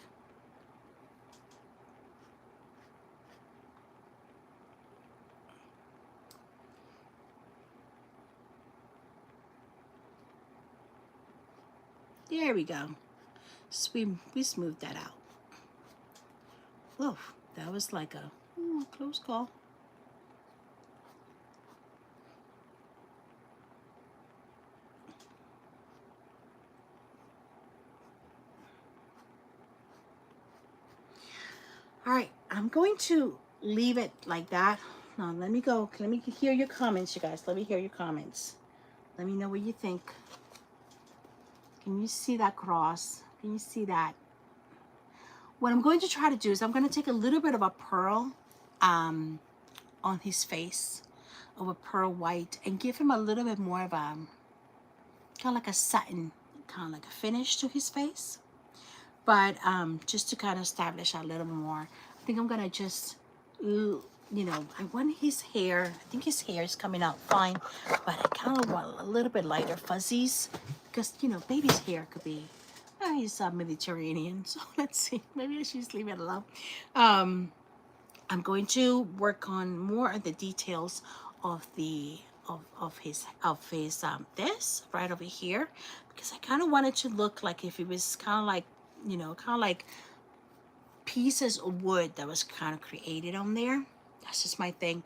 There we go. So we smoothed that out. Whoa, that was like a close call. All right, I'm going to leave it like that. Now, let me go. Let me hear your comments, you guys. Let me hear your comments. Let me know what you think. Can you see that cross? Can you see that? What I'm going to try to do is I'm going to take a little bit of a pearl on his face, of a pearl white, and give him a little bit more of a, kind of like a satin, kind of like a finish to his face. But just to kind of establish a little more, I think I'm going to just, you know, I want his hair. I think his hair is coming out fine, but I kind of want a little bit lighter fuzzies because, you know, baby's hair could be, he's Mediterranean, so let's see. Maybe I should just leave it alone. I'm going to work on more of the details of the of his this right over here, because I kind of wanted to look like if it was kind of like, you know, kind of like pieces of wood that was kind of created on there. That's just my thing.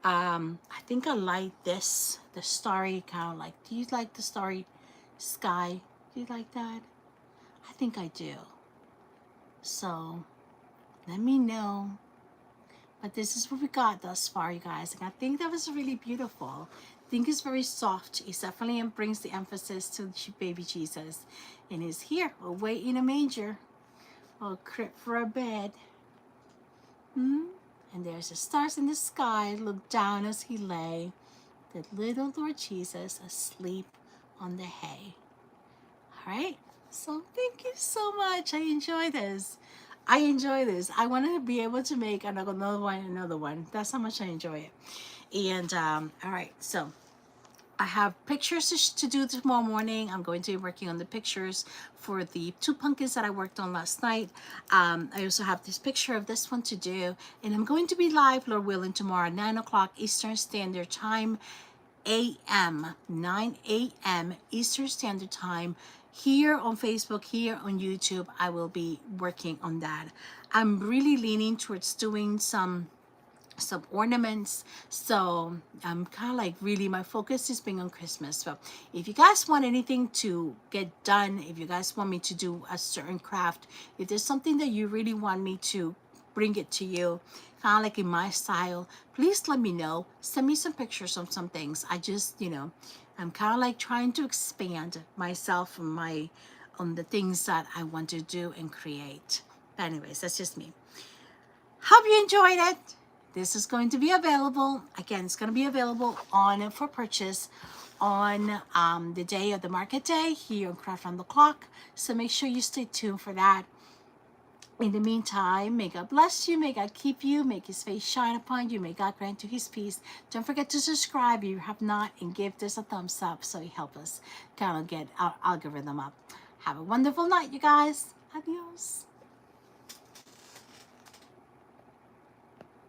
I think I like this, the starry kind of like, do you like the starry sky? Do you like that? I think I do. So let me know. But this is what we got thus far, you guys. And I think that was really beautiful. I think it's very soft. It definitely brings the emphasis to baby Jesus. And he's here, away in a manger, a crib for a bed. And there's the stars in the sky. Look down as he lay, the little Lord Jesus asleep on the hay. All right. So thank you so much. I enjoy this. I enjoy this. I want to be able to make another one. That's how much I enjoy it. And all right, so I have pictures to do tomorrow morning. I'm going to be working on the pictures for the 2 pumpkins that I worked on last night. I also have this picture of this one to do, and I'm going to be live, Lord willing, tomorrow, 9 o'clock Eastern Standard Time, 9 a.m. Eastern Standard Time, here on Facebook, here on YouTube. I will be working on that. I'm really leaning towards doing some ornaments, so I'm kind of like, really my focus is being on Christmas. So if you guys want anything to get done, if you guys want me to do a certain craft, if there's something that you really want me to bring it to you, kind of like in my style, please let me know. Send me some pictures of some things. I just, you know, I'm kind of like trying to expand myself on the things that I want to do and create. But anyways, that's just me. Hope you enjoyed it. This is going to be available. Again, it's going to be available on for purchase on the day of the market day here on Craft on the Clock. So make sure you stay tuned for that. In the meantime, may God bless you, may God keep you, make his face shine upon you, may God grant you his peace. Don't forget to subscribe if you have not, and give this a thumbs up so you help us kind of get our algorithm up. Have a wonderful night, you guys. Adios.